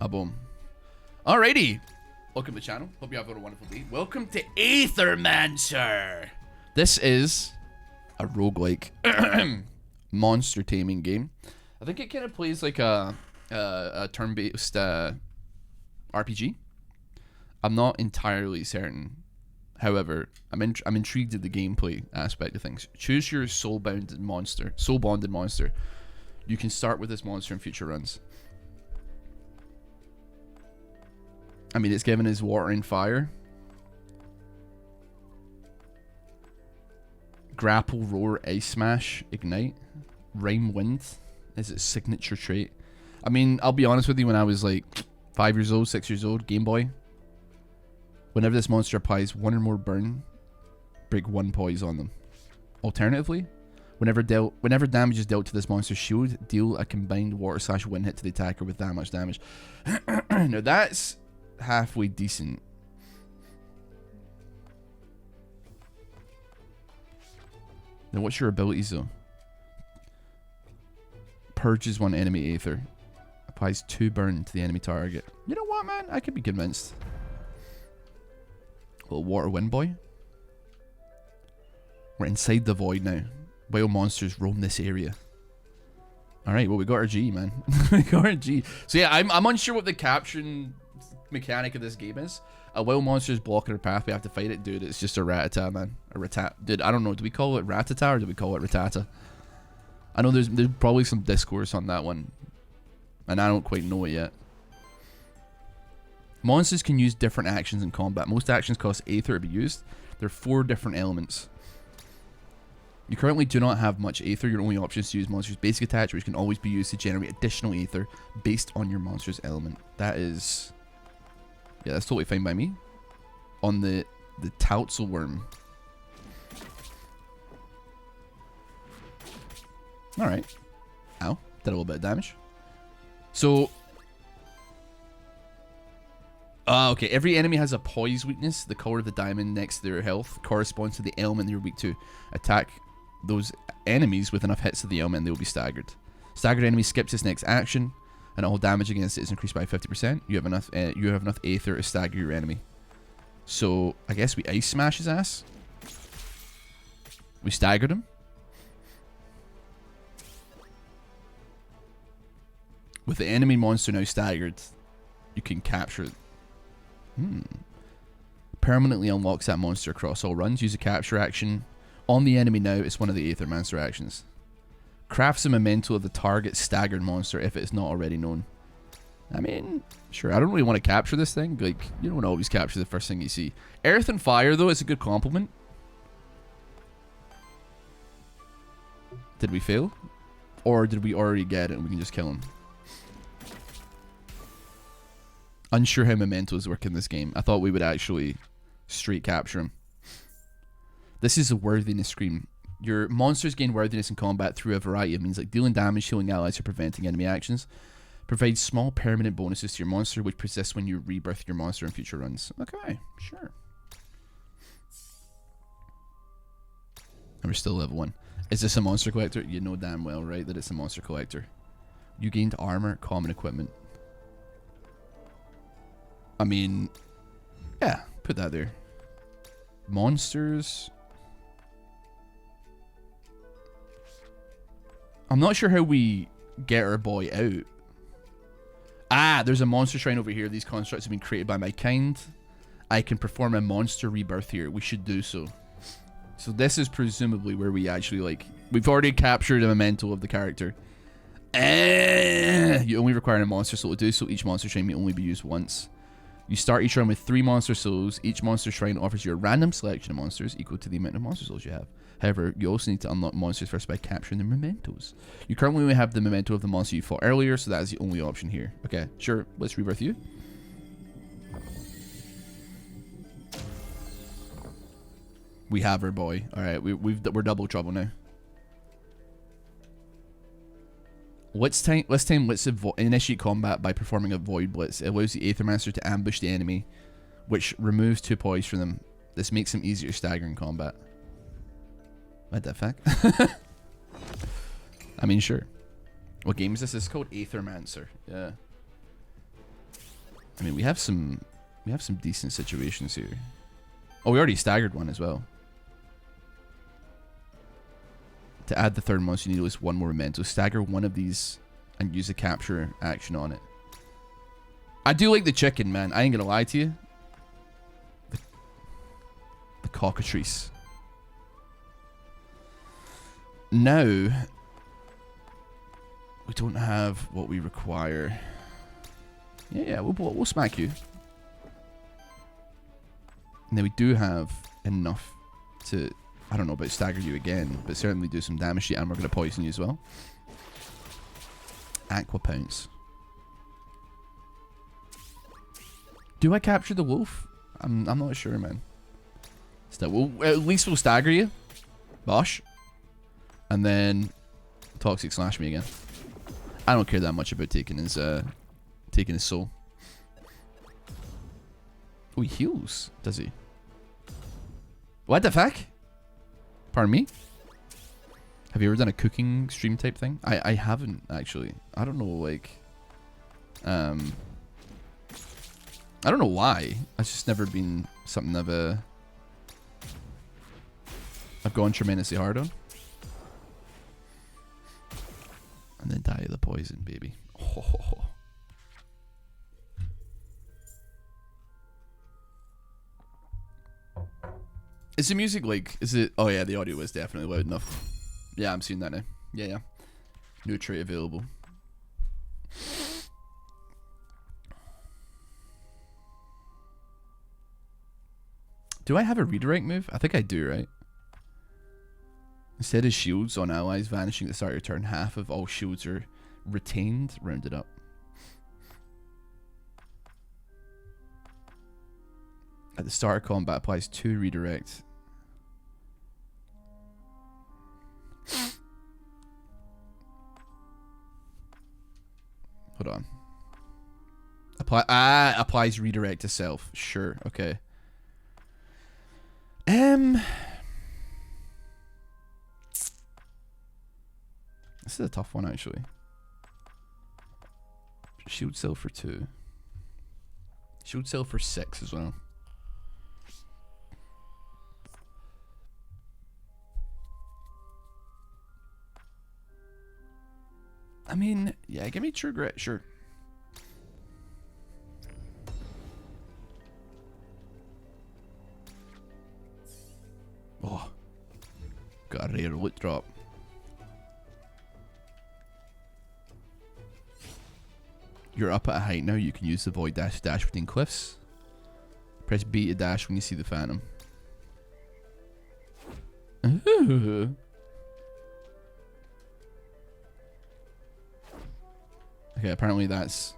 Boom. Alrighty. Welcome to the channel. Hope you have a wonderful day. Welcome to Aethermancer. This is a roguelike monster taming game. I think it kind of plays like a turn-based RPG. I'm not entirely certain. However, I'm intrigued at the gameplay aspect of things. Choose your soul-bonded monster. You can start with this monster in future runs. I mean, it's given as water and fire. Grapple, roar, ice smash, ignite. Rhyme wind is its signature trait. I mean, I'll be honest with you, when I was like 5 years old, 6 years old, Game Boy, whenever this monster applies one or more burn, break 1 poise on them. Alternatively, whenever damage is dealt to this monster's shield, deal a combined water/wind hit to the attacker with that much damage. Now that's halfway decent. Now what's your abilities though? Purges 1 enemy aether. Applies 2 burn to the enemy target. You know what, man? I could be convinced. Little water wind boy. We're inside the void now. Wild monsters roam this area. Alright, well we got our G, man. We got our G. So yeah, I'm unsure what the caption mechanic of this game is. A wild monster is blocking our path. We have to fight it. Dude, it's just a ratata, man. A ratata. Dude, I don't know. Do we call it ratata or do we call it ratata? I know there's probably some discourse on that one. And I don't quite know it yet. Monsters can use different actions in combat. Most actions cost aether to be used. There are 4 different elements. You currently do not have much aether. Your only option is to use monster's basic attach, which can always be used to generate additional aether based on your monster's element. That is... yeah, that's totally fine by me. On the Tautzl worm. Alright. Ow. Did a little bit of damage. So... okay, every enemy has a poise weakness. The color of the diamond next to their health corresponds to the element they're weak to. Attack those enemies with enough hits of the element and they will be staggered. Staggered enemy skips its next action, and all damage against it is increased by 50%. You have enough aether to stagger your enemy. So I guess we ice smash his ass. We staggered him. With the enemy monster now staggered, you can capture it. Permanently unlocks that monster across all runs. Use a capture action on the enemy now. It's one of the Aethermancer actions. Crafts a memento of the target staggered monster if it is not already known. I mean, sure, I don't really want to capture this thing. Like, you don't want to always capture the first thing you see. Earth and fire, though, is a good compliment. Did we fail? Or did we already get it and we can just kill him? Unsure how mementos work in this game. I thought we would actually straight capture him. This is a worthiness screen. Your monsters gain worthiness in combat through a variety of means, like dealing damage, healing allies, or preventing enemy actions. Provides small permanent bonuses to your monster, which persists when you rebirth your monster in future runs. Okay, sure. And we're still level 1. Is this a monster collector? You know damn well, right, that it's a monster collector. You gained armor, common equipment. I mean, yeah, put that there. Monsters. I'm not sure how we get our boy out. Ah, there's a monster shrine over here. These constructs have been created by my kind. I can perform a monster rebirth here. We should do so. So this is presumably where we actually, like, we've already captured a memento of the character. You only require a monster soul to do so. Each monster shrine may only be used once. You start each round with 3 monster souls. Each monster shrine offers you a random selection of monsters equal to the amount of monster souls you have. However, you also need to unlock monsters first by capturing their mementos. You currently only have the memento of the monster you fought earlier, so that is the only option here. Okay, sure, let's rebirth you. We have our boy. Alright, we're double trouble now. Let's initiate combat by performing a void blitz. It allows the Aethermancer to ambush the enemy, which removes 2 poise from them. This makes them easier to stagger in combat. What the fuck? I mean, sure. What game is this? This is called Aethermancer. Yeah. I mean, we have some decent situations here. Oh, we already staggered one as well. To add the third monster, you need at least one more memento. Stagger one of these and use a capture action on it. I do like the chicken, man. I ain't gonna lie to you. The cockatrice. Now, we don't have what we require. Yeah, we'll smack you. And then we do have enough to, I don't know about stagger you again, but certainly do some damage to you, and we're going to poison you as well. Aqua Pounce. Do I capture the wolf? I'm not sure, man. Still, at least we'll stagger you. Bosh. And then Toxic Slash me again. I don't care that much about taking his soul. Oh, he heals, does he? What the fuck? Pardon me? Have you ever done a cooking stream type thing? I haven't, actually. I don't know, like... I don't know why. It's just never been something I've gone tremendously hard on. And then die of the poison, baby. Oh. Is the music like, is it, oh yeah, the audio was definitely loud enough. Yeah, I'm seeing that now. Yeah. New trait available. Do I have a redirect move? I think I do, right? Instead of shields on allies vanishing at the start of your turn, half of all shields are retained, rounded up. At the start of combat applies 2 redirect. Hold on. Applies redirect to self. Sure, okay. This is a tough one, actually. Shield cell for 2. Shield cell for 6 as well. I mean, yeah, give me True Grit, sure. Oh, got a rare loot drop. You're up at a height now. You can use the void dash to dash between cliffs. Press B to dash when you see the phantom. Ooh. Okay, apparently that's...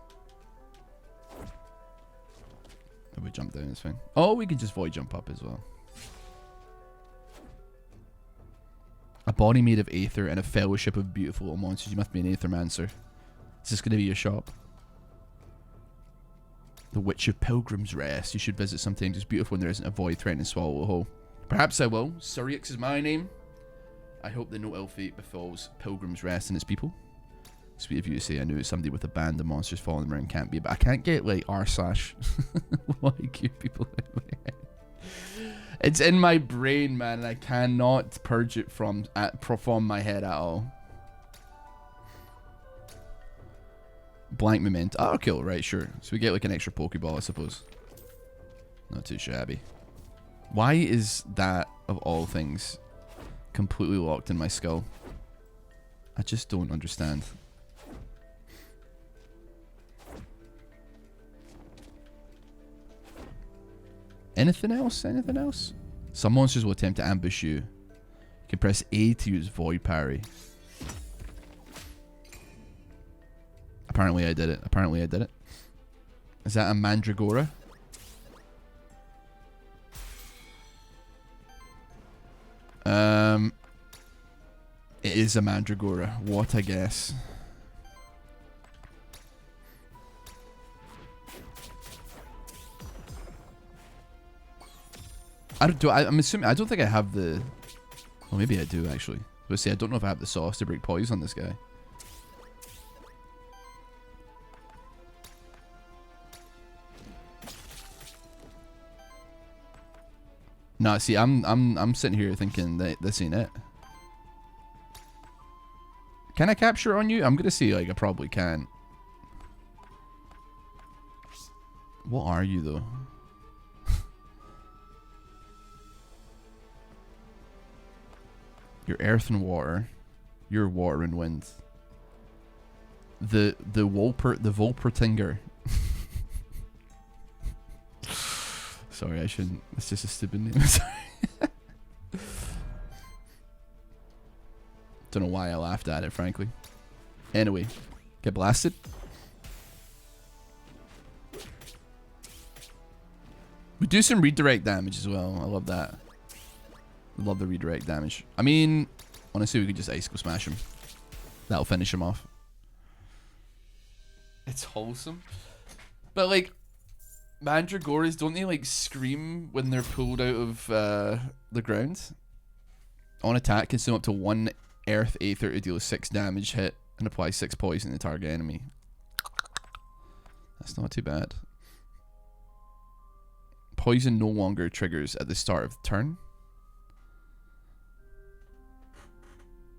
Oh, we jump down, it's fine. Oh, we can just void jump up as well. A body made of aether and a fellowship of beautiful little monsters. You must be an Aethermancer. Is this going to be your shop? The Witch of Pilgrim's Rest. You should visit sometimes. It's beautiful when there isn't a void threatening to swallow a whole. Perhaps I will. Syriax is my name. I hope that no ill fate befalls Pilgrim's Rest and its people. Sweet of you to say. I knew it's somebody with a band of monsters following around can't be, but I can't get like r/ like you people in my head. It's in my brain, man, and I cannot purge it from my head at all. Blank memento. Oh, kill, right, sure. So we get like an extra Pokeball, I suppose. Not too shabby. Why is that, of all things, completely locked in my skull? I just don't understand. Anything else? Anything else? Some monsters will attempt to ambush you. You can press A to use Void Parry. Apparently I did it. Apparently I did it. Is that a Mandragora? It is a Mandragora. What a guess. I'm assuming, I don't think I have the... Well, maybe I do, actually. Let's see, I don't know if I have the sauce to break poise on this guy. Nah, see, I'm sitting here thinking that this ain't it. Can I capture on you? I'm gonna say like I probably can. What are you though? You're earth and water. You're water and wind. The Volpertinger. Sorry, I shouldn't. It's just a stupid name. Sorry. Don't know why I laughed at it, frankly. Anyway, get blasted. We do some redirect damage as well. I love that. I love the redirect damage. I mean, honestly, we could just Icicle Smash him. That'll finish him off. It's wholesome. But, like, Mandragoras, don't they, like, scream when they're pulled out of the ground? On attack, consume up to 1 Earth Aether to deal 6 damage hit and apply 6 poison to the target enemy. That's not too bad. Poison no longer triggers at the start of the turn.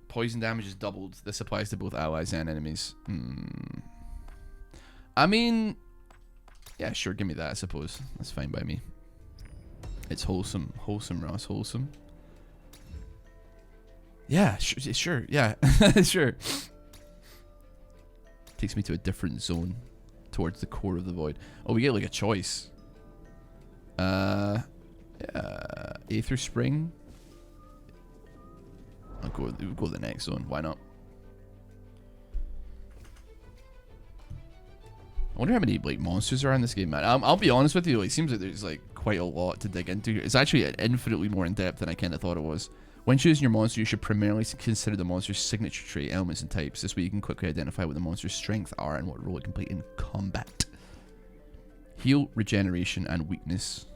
Poison damage is doubled. This applies to both allies and enemies. I mean, yeah, sure, give me that, I suppose. That's fine by me. It's wholesome. Wholesome, Ross. Wholesome. Yeah, sure, yeah, sure. Takes me to a different zone towards the core of the void. Oh, we get like a choice. Yeah, Aether Spring. We'll go to the next zone. Why not? I wonder how many like monsters are in this game, man. I'll be honest with you. It seems like there's like quite a lot to dig into here. It's actually infinitely more in depth than I kind of thought it was. When choosing your monster, you should primarily consider the monster's signature trait, elements, and types. This way you can quickly identify what the monster's strengths are and what role it can play in combat. Heal, regeneration, and weakness.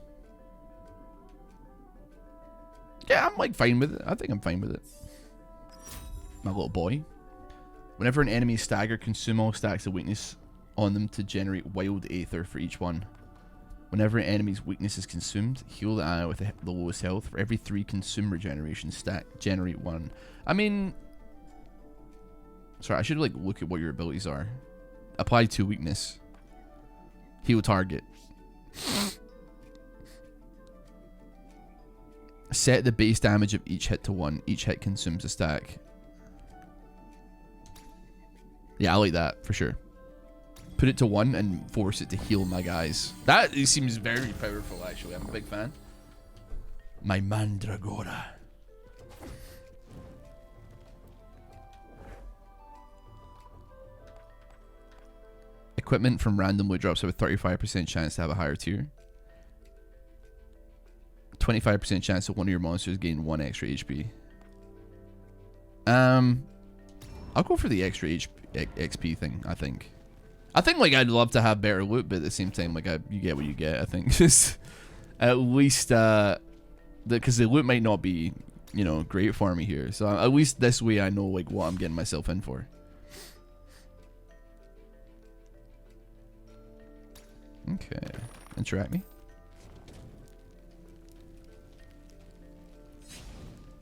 Yeah, I'm like fine with it. I think I'm fine with it. My little boy. Whenever an enemy is staggered, consume all stacks of weakness on them to generate wild Aether for each one. Whenever an enemy's weakness is consumed, heal the ally with the lowest health. For every 3 consume regeneration stack, generate 1. I mean, sorry, I should like look at what your abilities are. Apply 2 weakness. Heal target. Set the base damage of each hit to 1. Each hit consumes a stack. Yeah, I like that for sure. Put it to 1 and force it to heal my guys. That seems very powerful, actually. I'm a big fan. My Mandragora. Equipment from randomly drops have a 35% chance to have a higher tier. 25% chance that one of your monsters gain 1 extra HP. I'll go for the extra XP thing, I think. I think like I'd love to have better loot, but at the same time, like you get what you get. I think just at least because the loot might not be, you know, great for me here. So at least this way I know like what I'm getting myself in for. Okay, interact me.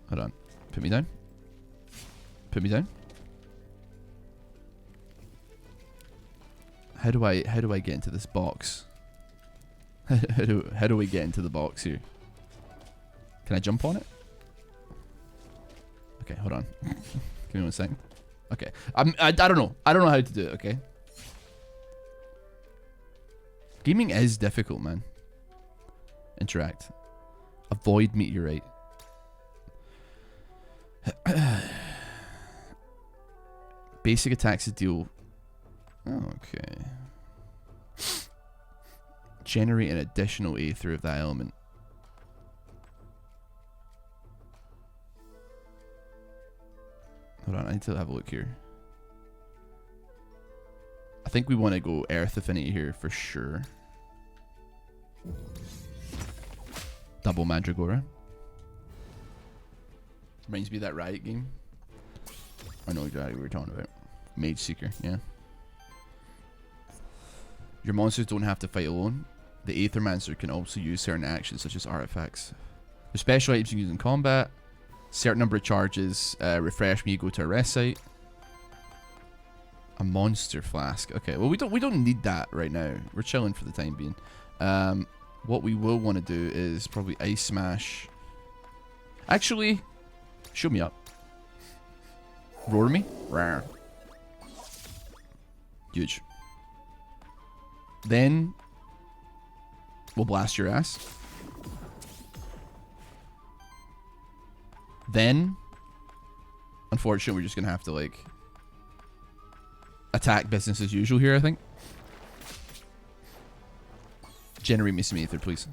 Hold on, put me down. Put me down. How do I get into this box? how do we get into the box here? Can I jump on it? Okay, hold on. Give me 1 second. Okay, I don't know. I don't know how to do it. Okay. Gaming is difficult, man. Interact. Avoid meteorite. Basic attacks deal. Oh, okay. Generate an additional Aether of that element. Hold on, I need to have a look here. I think we want to go Earth Affinity here for sure. Double Mandragora. Reminds me of that Riot game. I know exactly what we're talking about. Mage Seeker, yeah. Your monsters don't have to fight alone. The Aethermancer can also use certain actions such as artifacts. The special items you use in combat. Certain number of charges refresh when you go to a rest site. A monster flask. Okay, well we don't need that right now. We're chilling for the time being. What we will want to do is probably ice smash. Actually, show me up. Roar me. Rawr. Huge. Then we'll blast your ass. Then, unfortunately, we're just gonna have to like attack business as usual here, I think. Generate me some ether, please.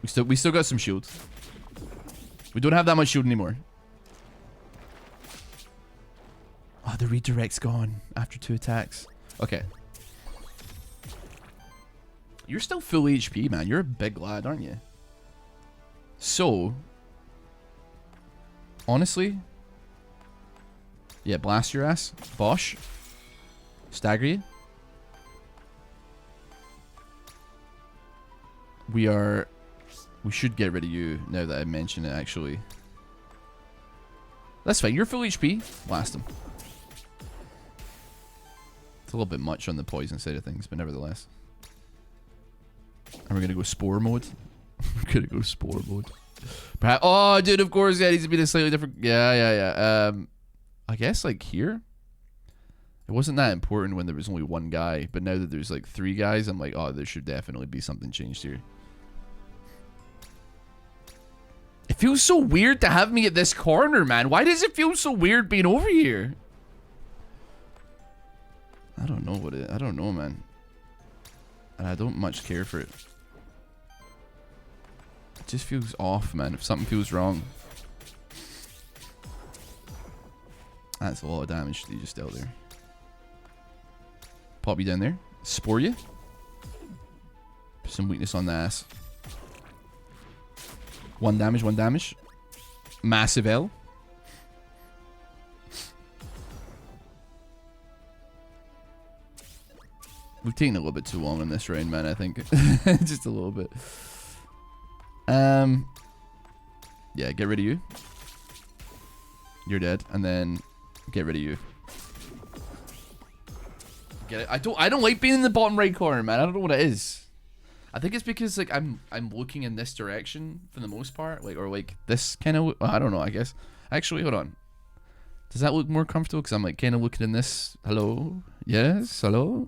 We still got some shield. We don't have that much shield anymore. Oh, the redirect's gone after 2 attacks. Okay. You're still full HP, man. You're a big lad, aren't you? So, honestly, yeah, blast your ass. Bosh. Stagger you. We should get rid of you now that I mention it, actually. That's fine. You're full HP. Blast him. It's a little bit much on the poison side of things, but nevertheless. And we're going to go spore mode. We're going to go spore mode. Perhaps, oh, dude, of course, yeah, it needs to be a slightly different. Yeah. I guess, like, here. It wasn't that important when there was only 1 guy, but now that there's, like, 3 guys, I'm like, oh, there should definitely be something changed here. It feels so weird to have me at this corner, man. Why does it feel so weird being over here? I don't know what it... I don't know, man. And I don't much care for it. It just feels off, man. If something feels wrong. That's a lot of damage that you just dealt there. Pop you down there. Spore you. Some weakness on the ass. 1 damage, 1 damage. Massive L. We've taken a little bit too long in this round, man, I think. Just a little bit. Yeah, get rid of you. You're dead. And then get rid of you. Get it? I don't like being in the bottom right corner, man. I don't know what it is. I think it's because like I'm looking in this direction for the most part, like, or like this kind of. I don't know. I guess. Actually, hold on. Does that look more comfortable? Because I'm like kind of looking in this. Hello. Yes. Hello.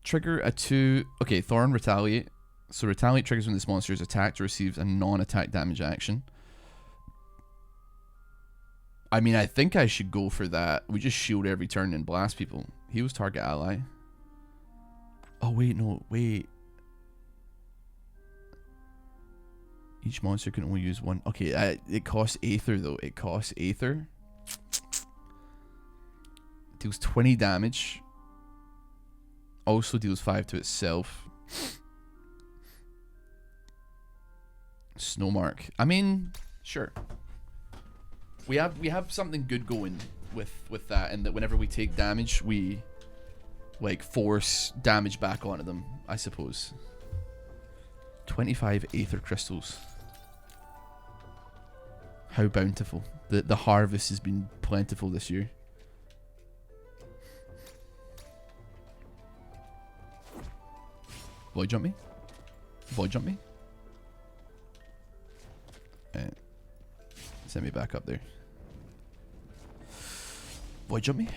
Trigger a 2. Okay, Thorn retaliate. So retaliate triggers when this monster is attacked or receives a non-attack damage action. I mean, I think I should go for that. We just shield every turn and blast people. Heals target ally. Oh, wait, no, wait. Each monster can only use 1. Okay, it costs Aether, though. It costs Aether. Deals 20 damage. Also deals 5 to itself. Snowmark. I mean, sure. We have something good going with that, and that whenever we take damage, we like force damage back onto them, I suppose. 25 Aether crystals. How bountiful. The harvest has been plentiful this year. Void jump me. Void jump me. Send me back up there. Void jump me.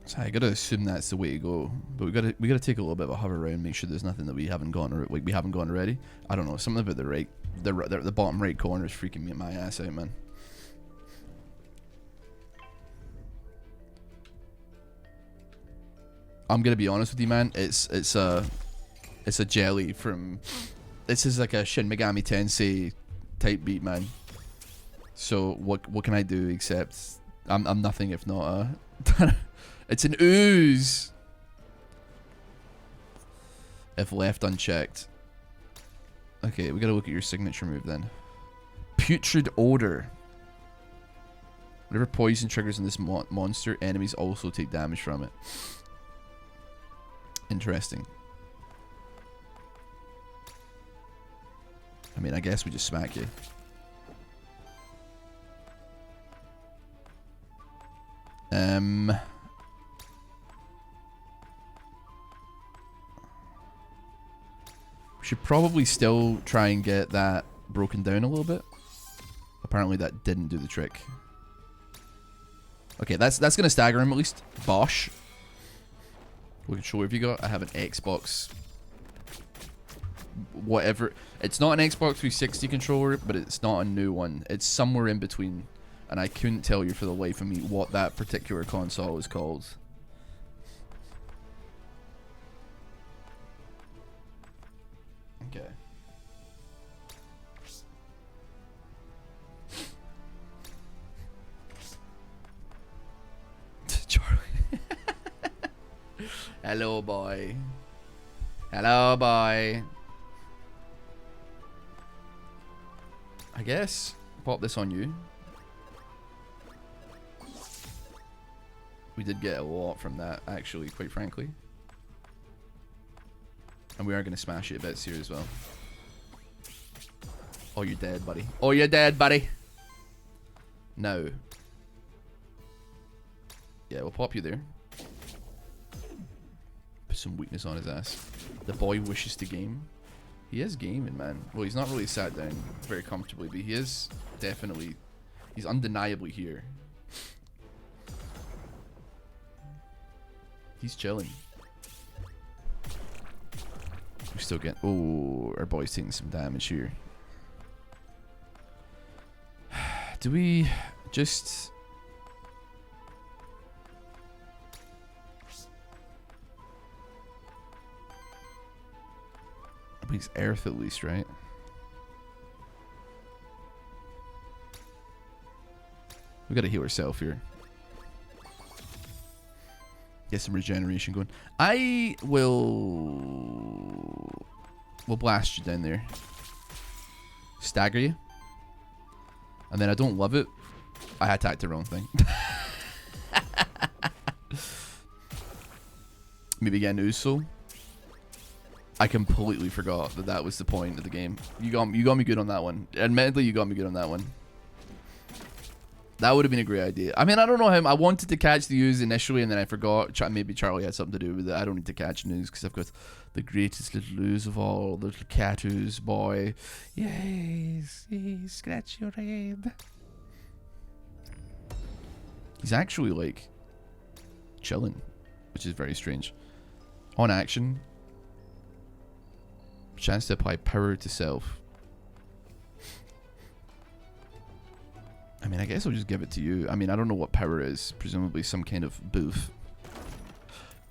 So I gotta assume that's the way to go, but we gotta take a little bit of a hover around, make sure there's nothing that we haven't gone or like we haven't gone already. I don't know, something about the bottom right corner is freaking me my ass out, man. I'm gonna be honest with you, man. It's a jelly from. This is like a Shin Megami Tensei type beat, man. So what can I do except I'm nothing if not a. It's an ooze. If left unchecked. Okay, we gotta look at your signature move then. Putrid odor. Whenever poison triggers on this monster, enemies also take damage from it. Interesting. I mean, I guess we just smack you. We should probably still try and get that broken down a little bit. Apparently that didn't do the trick. Okay, that's gonna stagger him at least. Bosh. What controller have you got? I have an Xbox. Whatever. It's not an Xbox 360 controller, but it's not a new one. It's somewhere in between. And I couldn't tell you for the life of me what that particular console is called. Okay. Charlie. Hello, boy. Hello, boy. I guess pop this on you. We did get a lot from that, actually, quite frankly. And we are going to smash it a bit here as well. Oh, you're dead, buddy. Oh, you're dead, buddy. Now. Yeah, we'll pop you there. Put some weakness on his ass. The boy wishes to game. He is gaming, man. Well, he's not really sat down very comfortably, but he is definitely... He's undeniably here. He's chilling. We still get... Oh, our boy's taking some damage here. Do we just... He's earth at least, right? We gotta heal ourselves here. Get some regeneration going. I will... We'll blast you down there. Stagger you. And then I don't love it. I attacked the wrong thing. Maybe get an Uso. I completely forgot that that was the point of the game. You got me good on that one. Admittedly, you got me good on that one. That would have been a great idea. I mean, I don't know him. I wanted to catch the ooze initially, and then I forgot. Maybe Charlie had something to do with it. I don't need to catch an ooze because I've got the greatest little ooze of all, little cat ooze boy. Yes, yes, scratch your head. He's actually like chilling, which is very strange. On action. Chance to apply power to self. I mean, I guess I'll just give it to you. I mean, I don't know what power is. Presumably some kind of boof.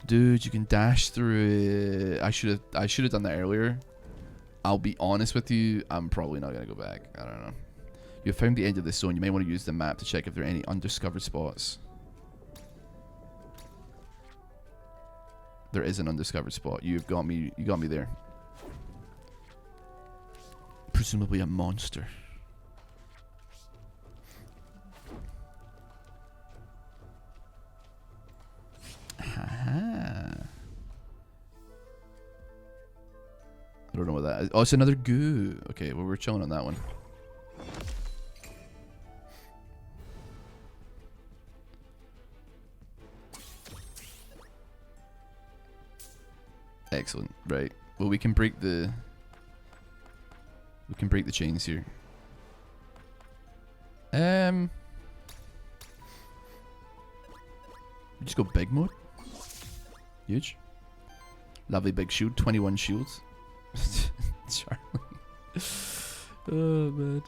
Dude, you can dash through it. I should have done that earlier. I'll be honest with you. I'm probably not going to go back. I don't know. You've found the end of this zone. You may want to use the map to check if there are any undiscovered spots. There is an undiscovered spot. You've got me. You got me there. Presumably a monster. Haha. I don't know what that is. Oh, it's another goo. Okay, well, we're chilling on that one. Excellent. Right. Well, we can break the chains here. We just go big mode. Huge. Lovely big shield. 21 shields. Charlie. Oh, man.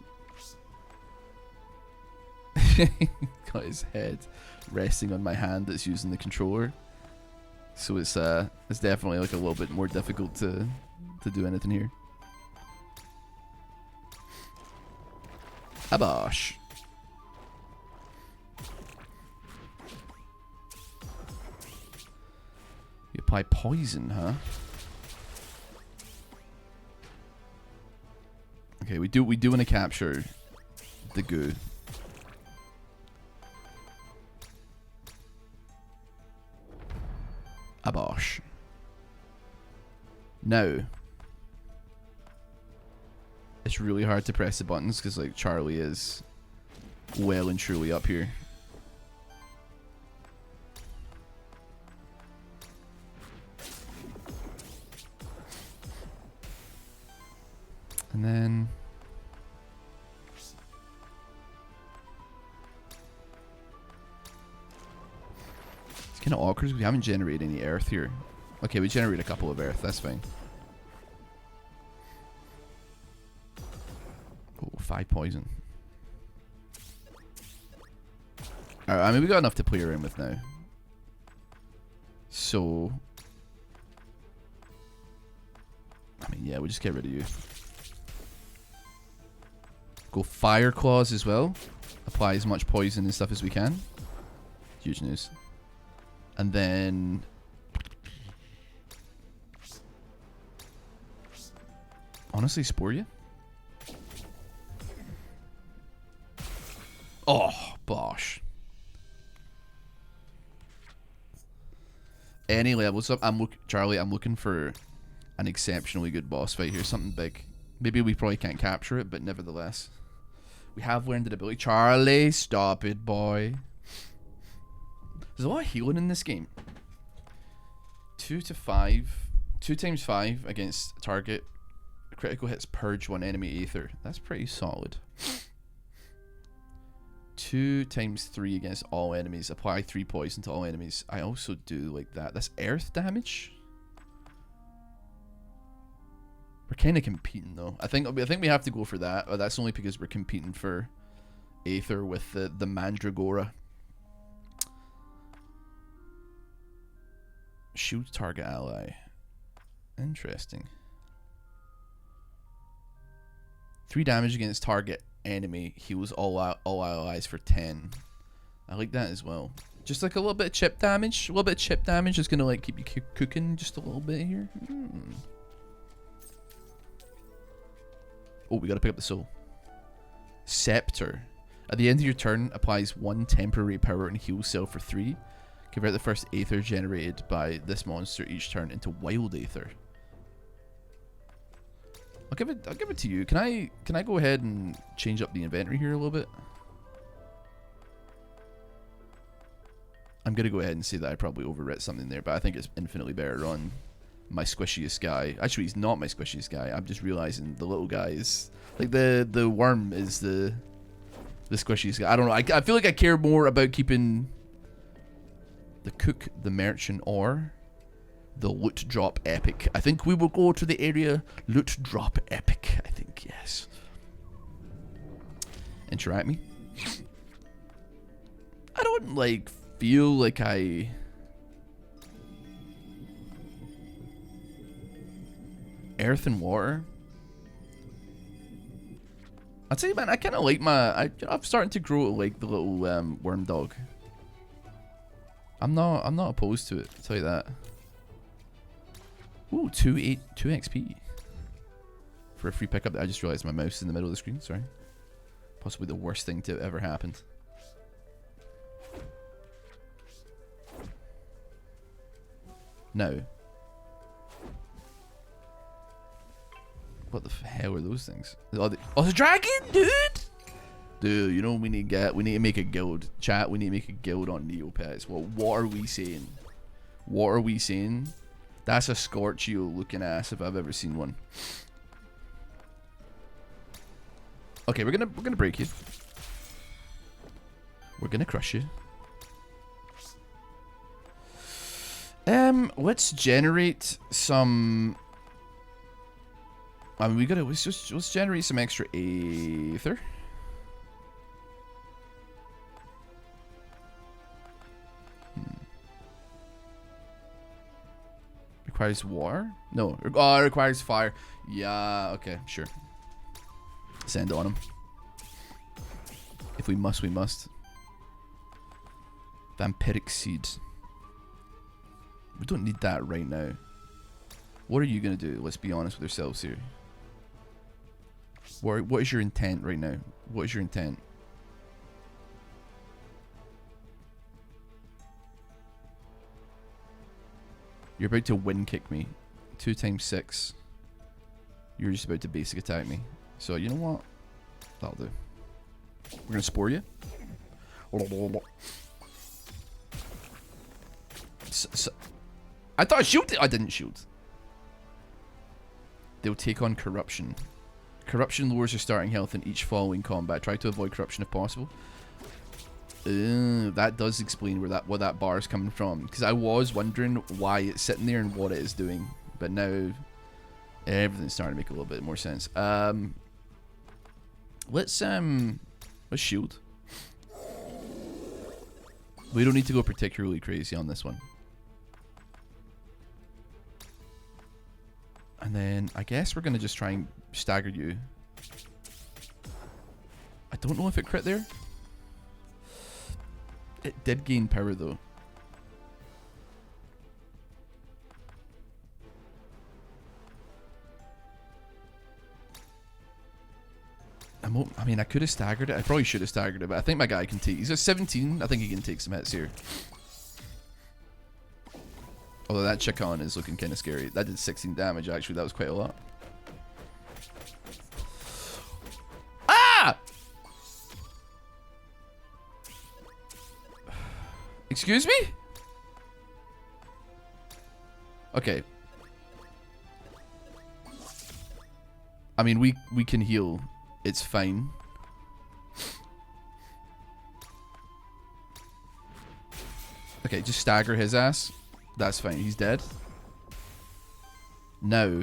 Got his head resting on my hand that's using the controller. So it's definitely like a little bit more difficult to do anything here. Abosh. You apply poison, huh? Okay, we do want to capture the goo. A bosh. Now, it's really hard to press the buttons because like Charlie is well and truly up here. And then it's kind of awkward because we haven't generated any earth here. Okay, we generate a couple of earth, that's fine. Oh, 5 poison. Alright, I mean we got enough to play around with now. So I mean yeah, we'll just get rid of you. Go Fire Claws as well. Apply as much poison and stuff as we can. Huge news. And then honestly, Spore you. Oh, bosh. Any levels up? Charlie, I'm looking for an exceptionally good boss fight here. Something big. Maybe we probably can't capture it, but nevertheless. We have learned the ability. Charlie, stop it, boy. There's a lot of healing in this game. 2 to 5. 2 times 5 against target. Critical hits purge 1 enemy Aether. That's pretty solid. 2 times 3 against all enemies. Apply 3 poison to all enemies. I also do like that. That's earth damage. We're kind of competing though. I think we have to go for that. But that's only because we're competing for Aether with the Mandragora. Shield target ally. Interesting. 3 damage against target enemy. Heals all allies for 10. I like that as well. Just like a little bit of chip damage. A little bit of chip damage is gonna like keep you cooking just a little bit here. Oh, we gotta pick up the soul. Scepter. At the end of your turn, applies 1 temporary power and heal cell for 3. Convert the first Aether generated by this monster each turn into wild Aether. I'll give it to you. Can I go ahead and change up the inventory here a little bit? I'm gonna go ahead and say that I probably overwrit something there, but I think it's infinitely better on my squishiest guy. Actually, he's not my squishiest guy. I'm just realizing the little guy is like the worm is the squishiest guy. I don't know. I feel like I care more about keeping the cook, the merchant, or the loot drop epic. I think we will go to the area loot drop epic. I think yes. Interact me. I don't like feel like I. Earth and water. I'll tell you, man, I kind of like I'm starting to grow like the little worm dog. I'm not opposed to it. I'll tell you that. Ooh, 2 XP for a free pickup. I just realized my mouse is in the middle of the screen. Sorry. Possibly the worst thing to have ever happened. Now. What the hell are those things? Oh, the dragon, dude! Dude, you know we need to make a guild. Chat, we need to make a guild on Neopets. What are we saying? What are we saying? That's a Scorchio looking ass if I've ever seen one. Okay, we're gonna break you. We're gonna crush you. Let's generate some. I mean, let's generate some extra Aether. Requires water? No. Oh, it requires fire. Yeah, okay, sure. Send it on him. If we must, we must. Vampiric seed. We don't need that right now. What are you gonna do? Let's be honest with ourselves here. What is your intent right now? What is your intent? You're about to wind kick me. 2 times 6. You're just about to basic attack me. So you know what? That'll do. We're gonna spore you. I thought I shielded. I didn't shield. They'll take on corruption. Corruption lowers your starting health in each following combat. Try to avoid corruption if possible. That does explain where that bar is coming from. Because I was wondering why it's sitting there and what it is doing. But now everything's starting to make a little bit more sense. Let's shield. We don't need to go particularly crazy on this one. And then I guess we're gonna just try and stagger you. I don't know if it crit there. It did gain power though. I mean, I could have staggered it. I probably should have staggered it, but I think my guy can take... He's at 17. I think he can take some hits here. Although that Chacon is looking kind of scary. That did 16 damage, actually. That was quite a lot. Ah! Excuse me? Okay. I mean, we can heal. It's fine. Okay, just stagger his ass. That's fine. He's dead. Now,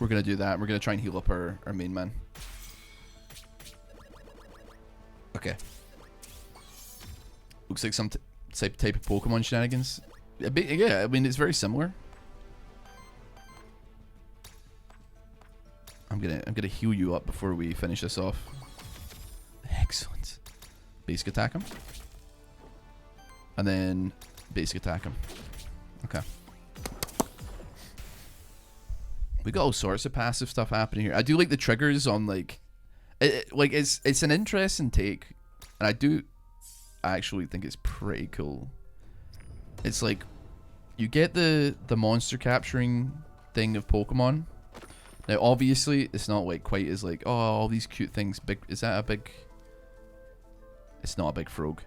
we're going to do that. We're going to try and heal up our main man. Okay. Looks like some type of Pokemon shenanigans. A bit, yeah, I mean, it's very similar. I'm gonna heal you up before we finish this off. Excellent. Basic attack him. And then basic attack him. Okay. We got all sorts of passive stuff happening here. I do like the triggers on like it's an interesting take. And I do actually think it's pretty cool. It's like you get the monster capturing thing of Pokemon. Now, obviously, it's not like quite as like, oh, all these cute things. Big, is that a big? It's not a big frog.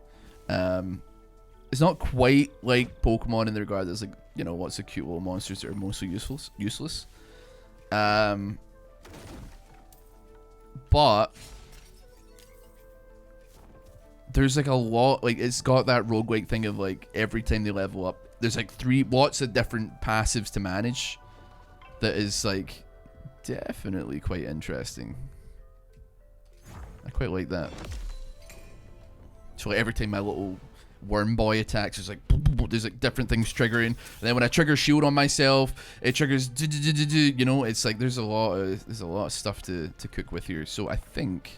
It's not quite like Pokemon in the regard that's like, you know, what's the cute little monsters that are mostly useless. But there's like a lot, like it's got that roguelike thing of like every time they level up, there's like lots of different passives to manage. That is like. Definitely quite interesting. I quite like that. So like every time my little worm boy attacks, there's like different things triggering. And then when I trigger shield on myself, it triggers. You know, it's like there's a lot of stuff to cook with here. So I think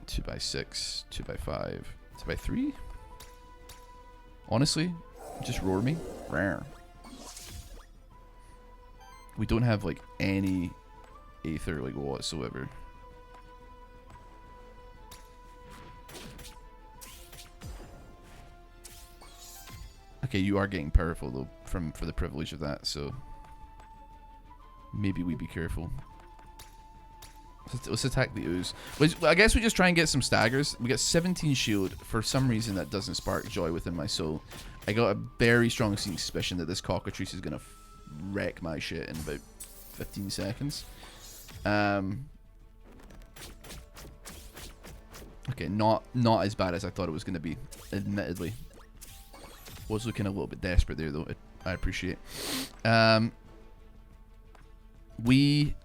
2x6, 2x5, 2x3. Honestly, just roar me. Rare. We don't have like any Aether like whatsoever. Okay, you are getting powerful though for the privilege of that, so maybe we be careful. Let's attack the ooze. I guess we just try and get some staggers. We got 17 shield. For some reason that doesn't spark joy within my soul. I got a very strong suspicion that this cockatrice is gonna wreck my shit in about 15 seconds. Okay, not as bad as I thought it was going to be, admittedly. Was looking a little bit desperate there, though. I appreciate. We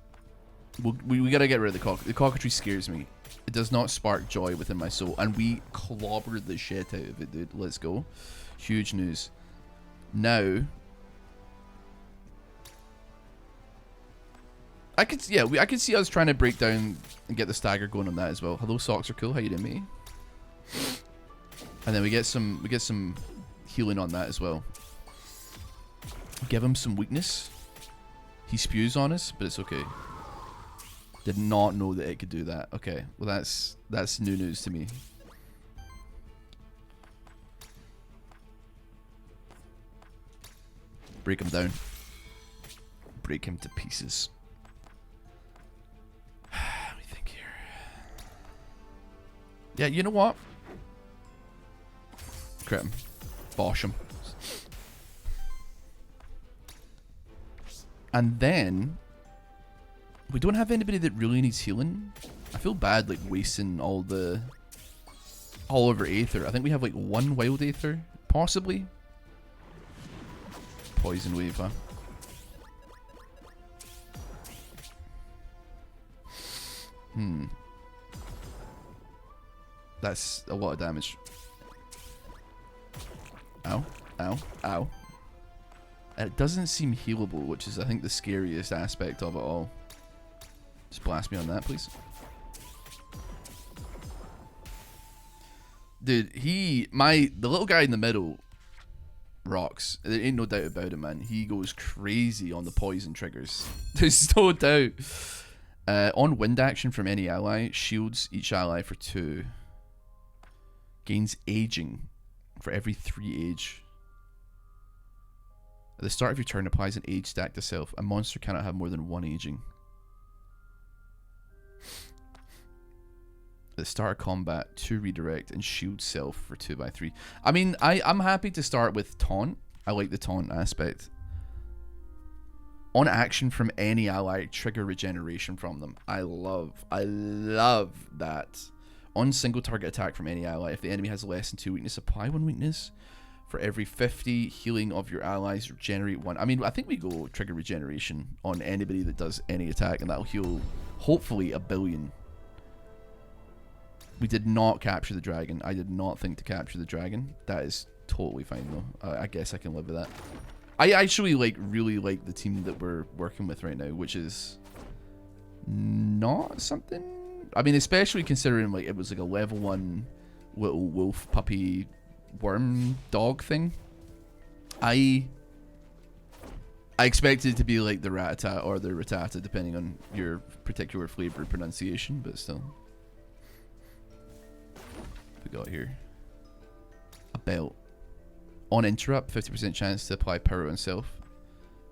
gotta get rid of the cockatrice. The cockatrice scares me. It does not spark joy within my soul, and we clobbered the shit out of it, dude. Let's go. Huge news. Now. I could see us trying to break down and get the stagger going on that as well. Hello, socks are cool. How you doing, mate? And then we get some healing on that as well. Give him some weakness. He spews on us, but it's okay. Did not know that it could do that. Okay, well that's new news to me. Break him down. Break him to pieces. Let me think here. Yeah, you know what? Crit him. Bosh him. And then we don't have anybody that really needs healing. I feel bad like wasting all over Aether. I think we have like one wild Aether, possibly. Poison wave, huh? That's a lot of damage. Ow, ow, ow. It doesn't seem healable, which is I think the scariest aspect of it all. Just blast me on that, please. Dude, the little guy in the middle rocks. There ain't no doubt about it, man. He goes crazy on the poison triggers. There's no doubt. On wind action from any ally, shields each ally for 2. Gains aging for every 3 age. At the start of your turn, applies an age stack to self. A monster cannot have more than 1 aging. At the start of combat, 2 redirect and shield self for 2x3. I mean, I'm happy to start with taunt. I like the taunt aspect. On action from any ally, trigger regeneration from them. I love that. On single target attack from any ally, if the enemy has less than 2 weakness, apply 1 weakness. For every 50 healing of your allies, regenerate 1. I mean, I think we go trigger regeneration on anybody that does any attack, and that'll heal, hopefully, 1 billion. We did not capture the dragon. I did not think to capture the dragon. That is totally fine, though. I guess I can live with that. I actually really like the team that we're working with right now, which is not something. I mean, especially considering like it was like a level 1 little wolf puppy worm dog thing. I expected it to be like the Rattata or the Rattata, depending on your particular flavor pronunciation, but still. What we got here? A belt. On interrupt, 50% chance to apply power on self.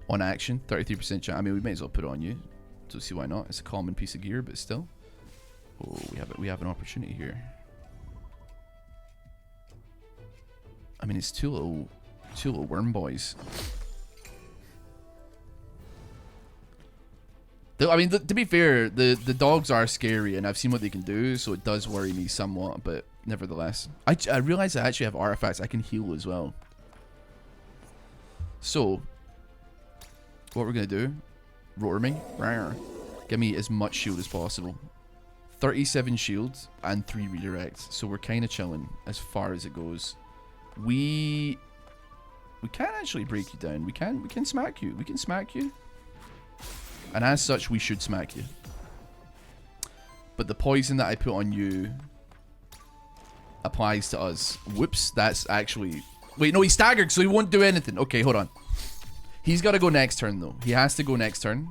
On action, 33% chance. I mean, we might as well put it on you. So see why not? It's a common piece of gear, but still. Oh, we have an opportunity here. I mean, it's two little worm boys. I mean, to be fair, the dogs are scary, and I've seen what they can do, so it does worry me somewhat. But nevertheless, I realize I actually have artifacts I can heal as well. So, what we're gonna do? Roar me, give me as much shield as possible. 37 shields and 3 redirects, so we're kind of chilling as far as it goes. We can actually break you down. We can smack you. We can smack you. And as such, we should smack you. But the poison that I put on you applies to us. Whoops, that's actually... Wait, no, he staggered, so he won't do anything. Okay, hold on. He's got to go next turn, though. He has to go next turn.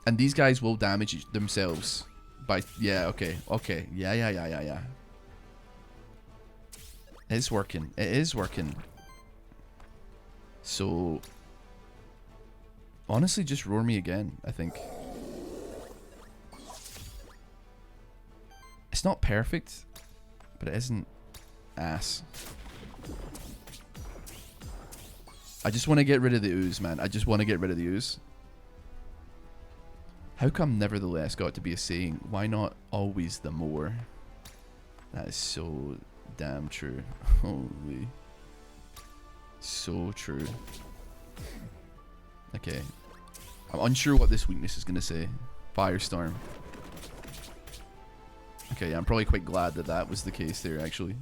And these guys will damage themselves by... Yeah, okay. Okay. Yeah. It's working. It is working. So... Honestly, just roar me again, I think. It's not perfect, but it isn't ass. I just want to get rid of the ooze, man. I just want to get rid of the ooze. How come nevertheless got to be a saying? Why not always the more? That is so damn true. Holy. So true. Okay. I'm unsure what this weakness is going to say. Firestorm. Okay, yeah, I'm probably quite glad that that was the case there, actually.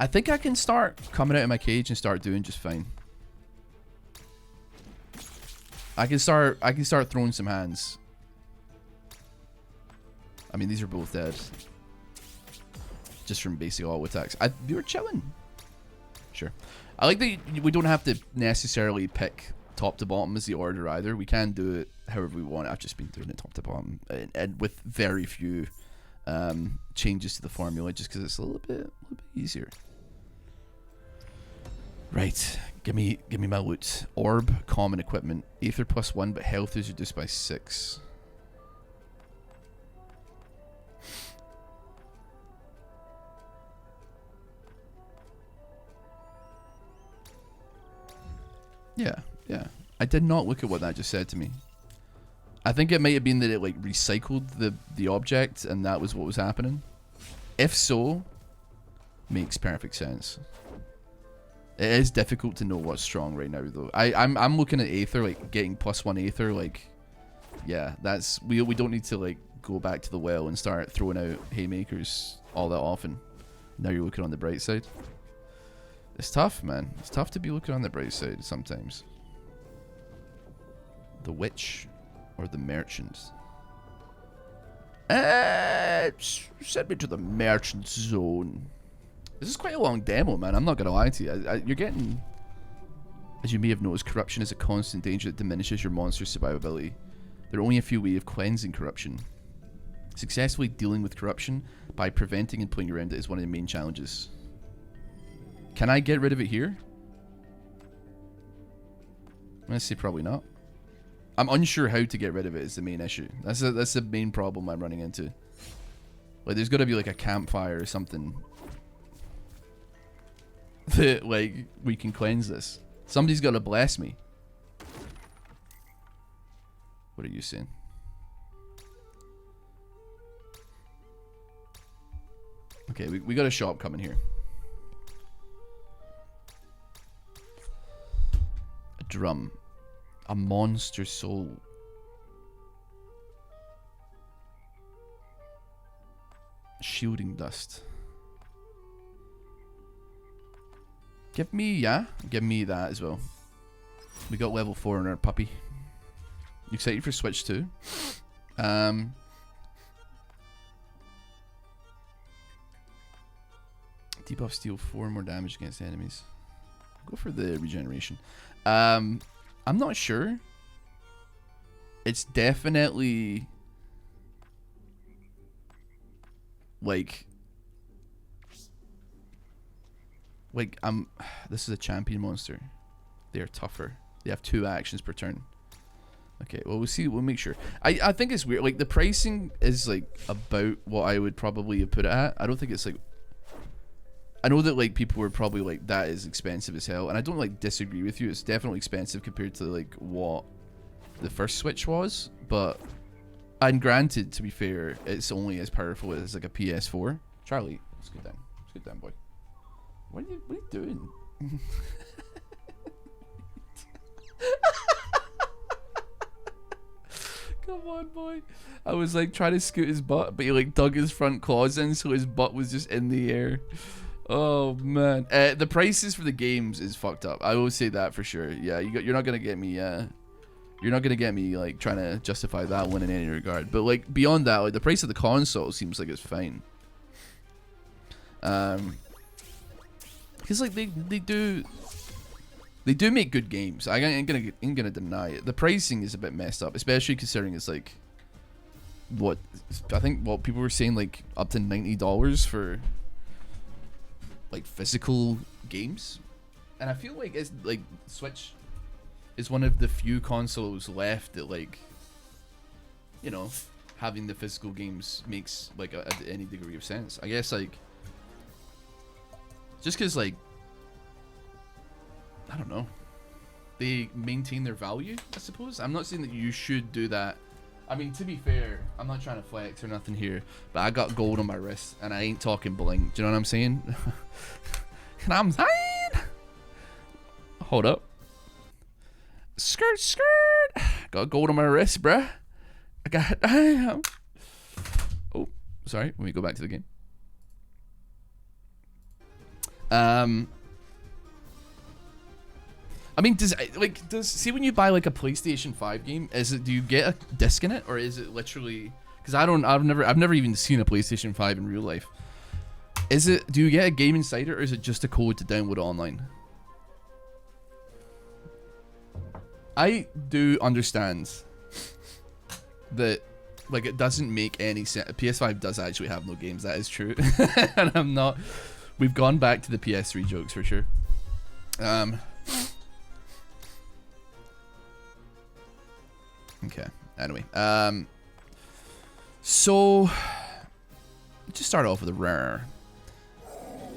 I think I can start coming out of my cage and start doing just fine. I can start throwing some hands. I mean, these are both dead. Just from basic auto attacks. We were chilling. Sure. I like that we don't have to necessarily pick top to bottom as the order either. We can do it however we want. I've just been doing it top to bottom, and with very few changes to the formula, just because it's a little bit easier. Right, give me my loot. Orb, common equipment, Aether +1, but health is reduced by 6. Yeah. I did not look at what that just said to me. I think it might have been that it like recycled the object and that was what was happening. If so, makes perfect sense. It is difficult to know what's strong right now though. I'm looking at Aether, like getting +1 Aether, like yeah, that's we don't need to like go back to the well and start throwing out haymakers all that often. Now you're looking on the bright side. It's tough, man. It's tough to be looking on the bright side sometimes. The witch or the merchant? Send me to the merchant zone. This is quite a long demo, man. I'm not gonna lie to you. You're getting, as you may have noticed, corruption is a constant danger that diminishes your monster's survivability. There are only a few ways of cleansing corruption. Successfully dealing with corruption by preventing and playing around it is one of the main challenges. Can I get rid of it here? I'm gonna say probably not. I'm unsure how to get rid of it is the main issue. That's the main problem I'm running into. Like there's gotta be like a campfire or something that like we can cleanse this. Somebody's gotta bless me. What are you saying? Okay, we got a shop coming here. A drum. A monster soul. Shielding dust. Give me that as well. We got level 4 in our puppy. You excited for Switch 2? Debuff steal 4 more damage against enemies. Go for the regeneration. I'm not sure. It's definitely like this is a champion monster. They are tougher. They have 2 actions per turn. Okay, well we'll see. We'll make sure. I think it's weird. Like the pricing is like about what I would probably have put it at. I don't think it's like. I know that like people were probably like that is expensive as hell, and I don't like disagree with you. It's definitely expensive compared to like what the first Switch was, but and granted, to be fair, it's only as powerful as like a PS4. Charlie, let's get down. Let's get down, boy. What are you doing? Come on, boy. I was like trying to scoot his butt, but he like dug his front claws in, so his butt was just in the air. Oh man, the prices for the games is fucked up. I will say that for sure. Yeah, you're not gonna get me. You're not gonna get me like trying to justify that one in any regard. But like beyond that, like the price of the console seems like it's fine. Because like they do make good games. I ain't gonna deny it. The pricing is a bit messed up, especially considering it's like what I think what people were saying, like up to $90 for like physical games. And I feel like it's like Switch is one of the few consoles left that like, you know, having the physical games makes like any degree of sense. I guess like just because like I don't know, they maintain their value, I suppose. I'm not saying that you should do that. I mean, to be fair, I'm not trying to flex or nothing here, but I got gold on my wrist and I ain't talking bling. Do you know what I'm saying? And I'm saying, hold up, skirt. Got gold on my wrist, bruh. I got. Oh, sorry. Let me go back to the game. I mean, does see when you buy like a PlayStation 5 game, do you get a disc in it, or is it literally? Because I've never even seen a PlayStation 5 in real life. Do you get a game inside it, or is it just a code to download online? I do understand that, like, it doesn't make any sense. PS5 does actually have no games. That is true. And I'm not. We've gone back to the PS3 jokes for sure. Okay. Anyway. So just start off with a rare.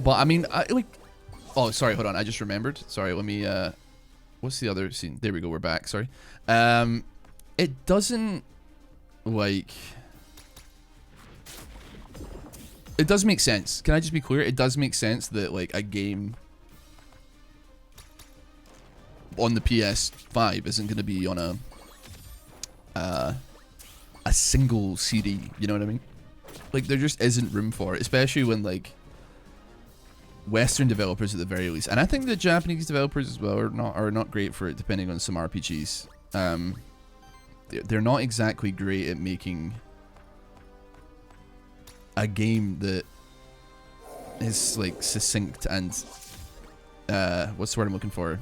But I mean, like. Oh, sorry. Hold on. I just remembered. Sorry. Let me. What's the other scene? There we go. We're back. Sorry. It doesn't, like, it does make sense. Can I just be clear? It does make sense that, like, a game on the PS5 isn't going to be on a single CD. You know what I mean? Like, there just isn't room for it, especially when, like, Western developers at the very least, and I think the Japanese developers as well are not great for it, depending on some RPGs. They're not exactly great at making a game that is, like, succinct and what's the word I'm looking for?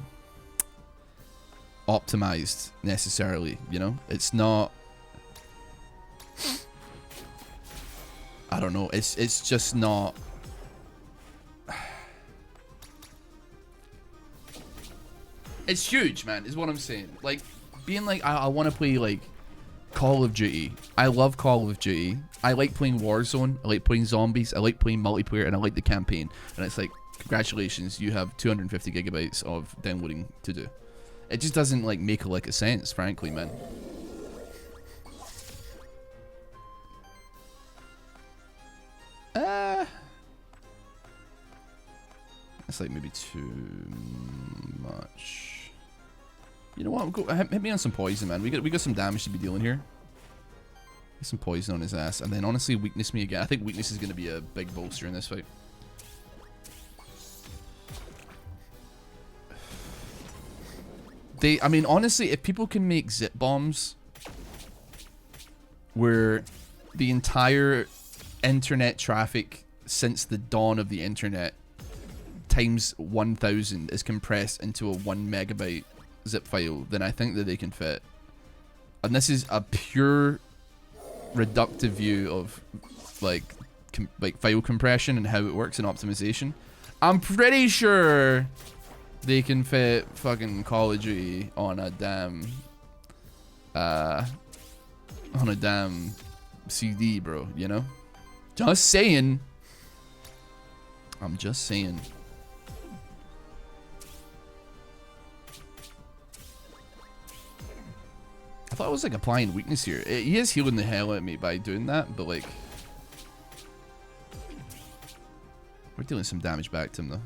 Optimized necessarily, you know? It's not. I don't know. It's just not. It's huge, man, is what I'm saying. Like, being like, I want to play, like, Call of Duty. I love Call of Duty. I like playing Warzone. I like playing zombies. I like playing multiplayer, and I like the campaign. And it's like, congratulations, you have 250 gigabytes of downloading to do. It just doesn't, like, make a lick of sense, frankly, man. That's like maybe too much. You know what? Go, hit me on some poison, man. We got some damage to be dealing here. Get some poison on his ass, and then honestly weakness me again. I think weakness is going to be a big bolster in this fight. I mean, honestly, if people can make zip bombs where the entire internet traffic since the dawn of the internet times 1000 is compressed into a 1 megabyte zip file, then I think that they can fit. And this is a pure reductive view of like file compression and how it works in optimization. I'm pretty sure they can fit fucking Call of Duty on a damn CD, bro, you know? Just saying. I'm just saying. I thought it was like applying weakness here. He is healing the hell out of me by doing that, but like, we're dealing some damage back to him though.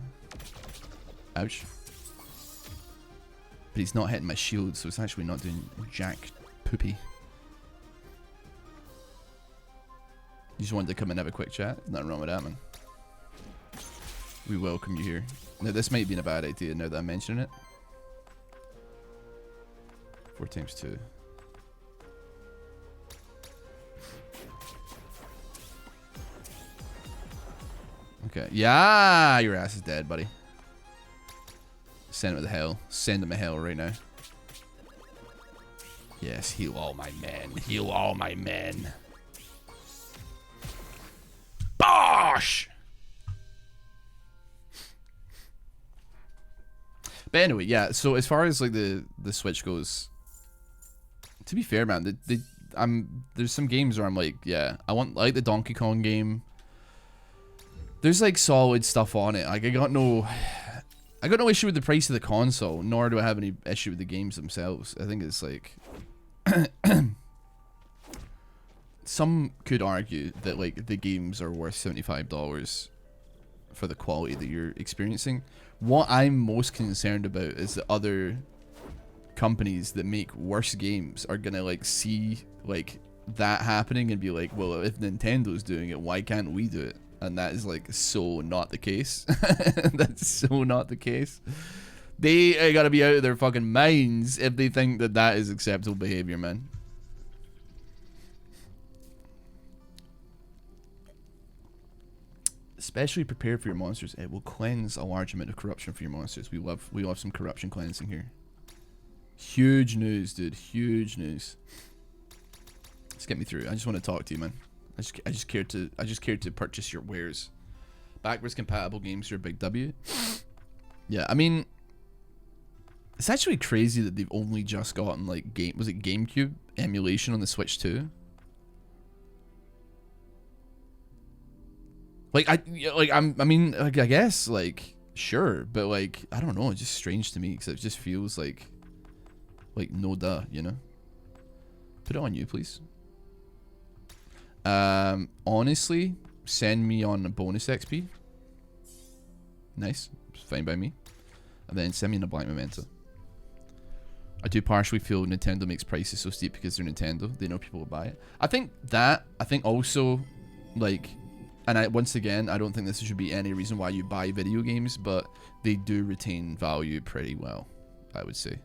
Ouch. But he's not hitting my shield, so it's actually not doing jack poopy. You just wanted to come and have a quick chat? Nothing wrong with that, man. We welcome you here. Now this might be a bad idea now that I'm mentioning it. 4 times 2. Okay. Yeah, your ass is dead, buddy. Send him to hell. Send him to hell right now. Yes, heal all my men. Heal all my men. Bosh! But anyway, yeah, so as far as like the Switch goes, to be fair, man, there's some games where I'm like, yeah, I like the Donkey Kong game. There's like solid stuff on it. Like I got no issue with the price of the console, nor do I have any issue with the games themselves. I think it's like some could argue that like the games are worth $75 for the quality that you're experiencing. What I'm most concerned about is that other companies that make worse games are gonna like see like that happening and be like, well, if Nintendo's doing it, why can't we do it? And that is like so not the case. That's so not the case. They gotta be out of their fucking minds if they think that that is acceptable behavior, man. Especially prepare for your monsters. It will cleanse a large amount of corruption for your monsters. We love some corruption cleansing here. Huge news, dude. Huge news. Let's get me through. I just want to talk to you, man. I just care to purchase your wares. Backwards compatible games are a big W. Yeah, I mean, it's actually crazy that they've only just gotten like GameCube emulation on the Switch too. Like I guess like sure, but like I don't know, it's just strange to me because it just feels like no duh, you know. Put it on you, please. Honestly, send me on a bonus XP. Nice, it's fine by me. And then send me in a blind memento. I do partially feel Nintendo makes prices so steep because they're Nintendo. They know people will buy it. I think also, like, and once again, I don't think this should be any reason why you buy video games, but they do retain value pretty well, I would say.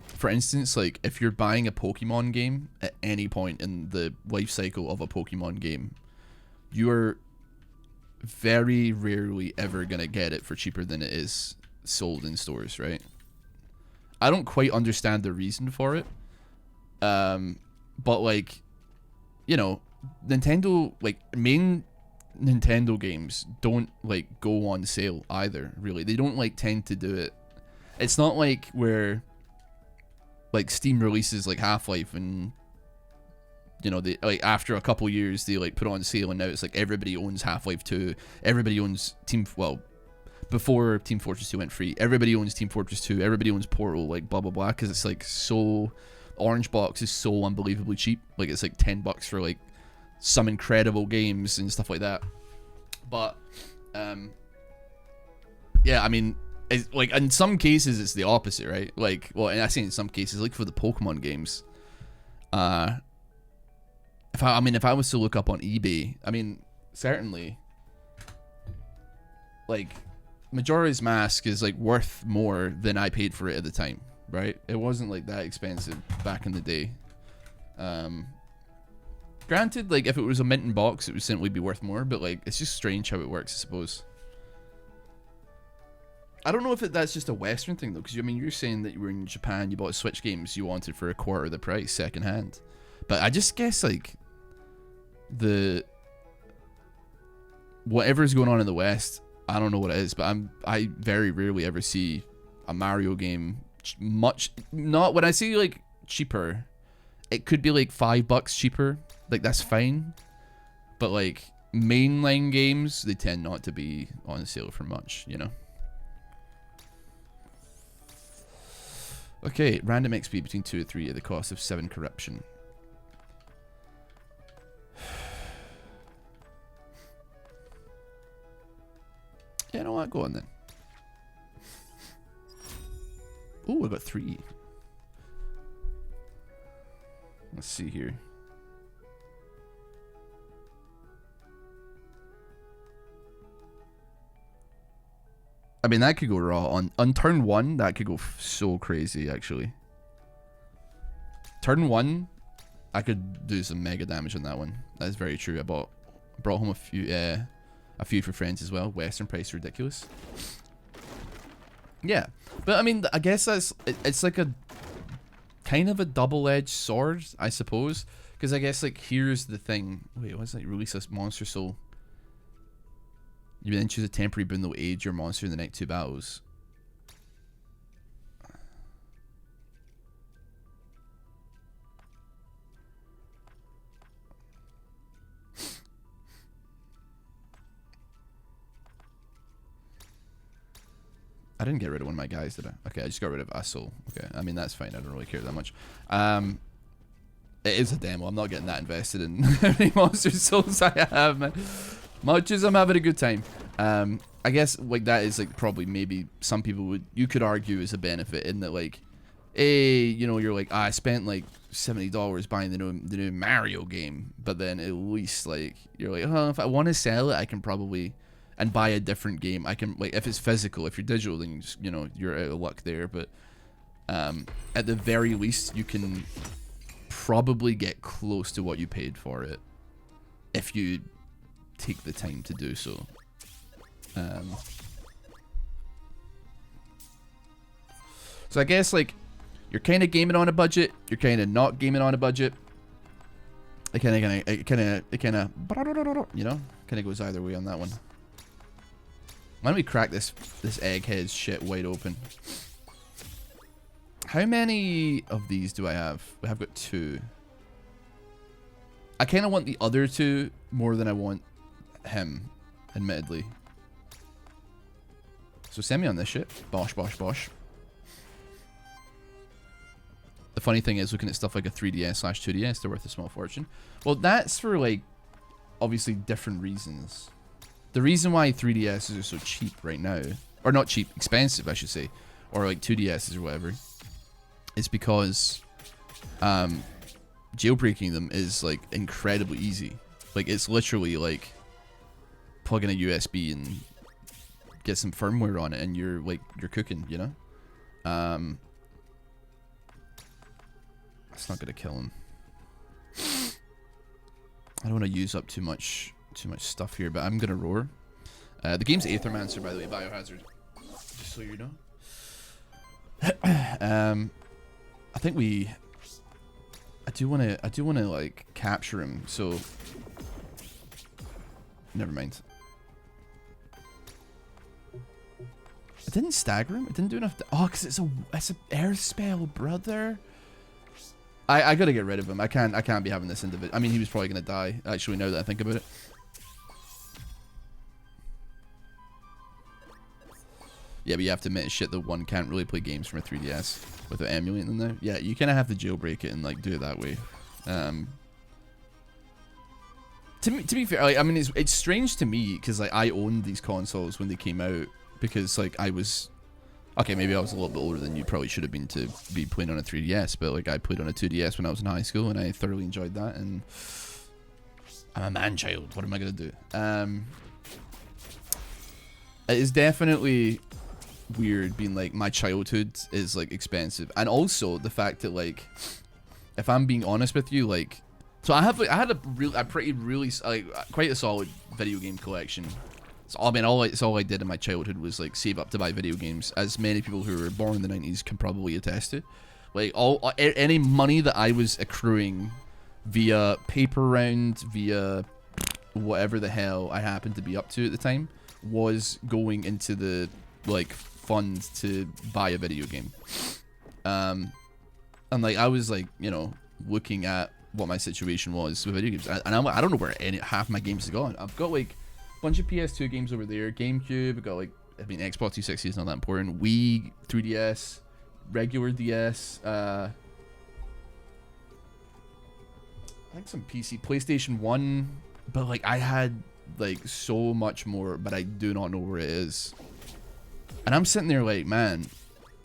For instance, like, if you're buying a Pokemon game at any point in the life cycle of a Pokemon game, you are very rarely ever gonna get it for cheaper than it is sold in stores, right? I don't quite understand the reason for it, but like, you know, Nintendo, like, main Nintendo games don't like go on sale either, really. They don't like tend to do it. It's not like where like Steam releases like Half-Life and, you know, they like after a couple years they like put it on sale and now it's like everybody owns Half-Life 2, everybody owns before Team Fortress 2 went free, everybody owns Team Fortress 2, everybody owns Portal, like blah blah blah, because it's like so, Orange Box is so unbelievably cheap, like it's like $10 for like some incredible games and stuff like that. But yeah, I mean, it's like in some cases it's the opposite, right? Like, well, and I say in some cases, like for the Pokemon games, if I was to look up on eBay, I mean, certainly, like, Majora's Mask is like worth more than I paid for it at the time, right? It wasn't like that expensive back in the day. Granted, like, if it was a mint in box, it would simply be worth more, but like, it's just strange how it works, I suppose. I don't know if that's just a Western thing though, because I mean, you're saying that you were in Japan, you bought Switch games you wanted for a quarter of the price, second hand. But I just guess like whatever's going on in the West, I don't know what it is, but I very rarely ever see a Mario game not when I say like cheaper, it could be like $5 cheaper, like that's fine, but like mainline games, they tend not to be on sale for much, you know. Okay, random XP between 2 or 3 at the cost of 7 corruption. Yeah, you know what? Go on then. Oh, I got 3. Let's see here. I mean, that could go raw. On turn 1, that could go so crazy, actually. Turn 1, I could do some mega damage on that one. That is very true. I brought home a few for friends as well. Western price ridiculous. Yeah, but I mean, I guess it's like a kind of a double-edged sword, I suppose. Because I guess, like, here's the thing. Wait, what's that? Release a monster soul. You then choose a temporary boon that will aid your monster in the next 2 battles. I didn't get rid of one of my guys, did I? Okay, I just got rid of a soul. Okay, I mean, that's fine. I don't really care that much. It is a demo. I'm not getting that invested in how many monster souls I have, man. Much as I'm having a good time. I guess like that is like probably maybe some people you could argue is a benefit in that, like, hey, you know, you're like, I spent like $70 buying the new Mario game, but then at least like you're like, oh, if I want to sell it, I can probably and buy a different game. I can, like, if it's physical. If you're digital, then you know, you're out of luck there. But at the very least, you can probably get close to what you paid for it if you take the time to do so. So I guess like you're kind of gaming on a budget, you're kind of not gaming on a budget. It kind of, you know, kind of goes either way on that one. Why don't we crack this egghead shit wide open? How many of these do I have? I've got 2. I kind of want the other 2 more than I want him, admittedly. So send me on this shit. Bosh, bosh, bosh. The funny thing is, looking at stuff like a 3DS/2DS, they're worth a small fortune. Well, that's for, like, obviously different reasons. The reason why 3DSs are so cheap right now, or not cheap, expensive, I should say, or like 2DSs or whatever, is because jailbreaking them is, like, incredibly easy. Like, it's literally, like, plug in a USB and get some firmware on it, and you're cooking, you know? It's not gonna kill him. I don't want to use up too much stuff here, but I'm gonna roar. The game's Aethermancer, by the way, Biohazard. Just so you know. I think I do wanna like capture him. So never mind. It didn't stagger him. It didn't do enough. Oh, cause it's a air spell, brother. I gotta get rid of him. I can't be having this individual. I mean, he was probably gonna die. Actually, now that I think about it. Yeah, but you have to admit, shit, that one can't really play games from a 3DS without emulating them now. Yeah, you kind of have to jailbreak it and like do it that way. To be fair, like, I mean, it's strange to me because like I owned these consoles when they came out because like I was. Okay, maybe I was a little bit older than you probably should have been to be playing on a 3DS, but like I played on a 2DS when I was in high school and I thoroughly enjoyed that, and I'm a man-child, what am I gonna do? It is definitely weird being like my childhood is like expensive, and also the fact that like, if I'm being honest with you, like, so I had quite a solid video game collection. So, I mean, all I did in my childhood was like save up to buy video games, as many people who were born in the 90s can probably attest to. Like any money that I was accruing via paper round, via whatever the hell I happened to be up to at the time, was going into the like fund to buy a video game. And like I was like, you know, looking at what my situation was with video games, and I don't know where half my games have gone. I've got like bunch of PS2 games over there, GameCube, I got like, I mean, Xbox 360 is not that important, Wii, 3DS, regular DS, I think some PC, PlayStation 1, but like I had like so much more, but I do not know where it is. And I'm sitting there like, man,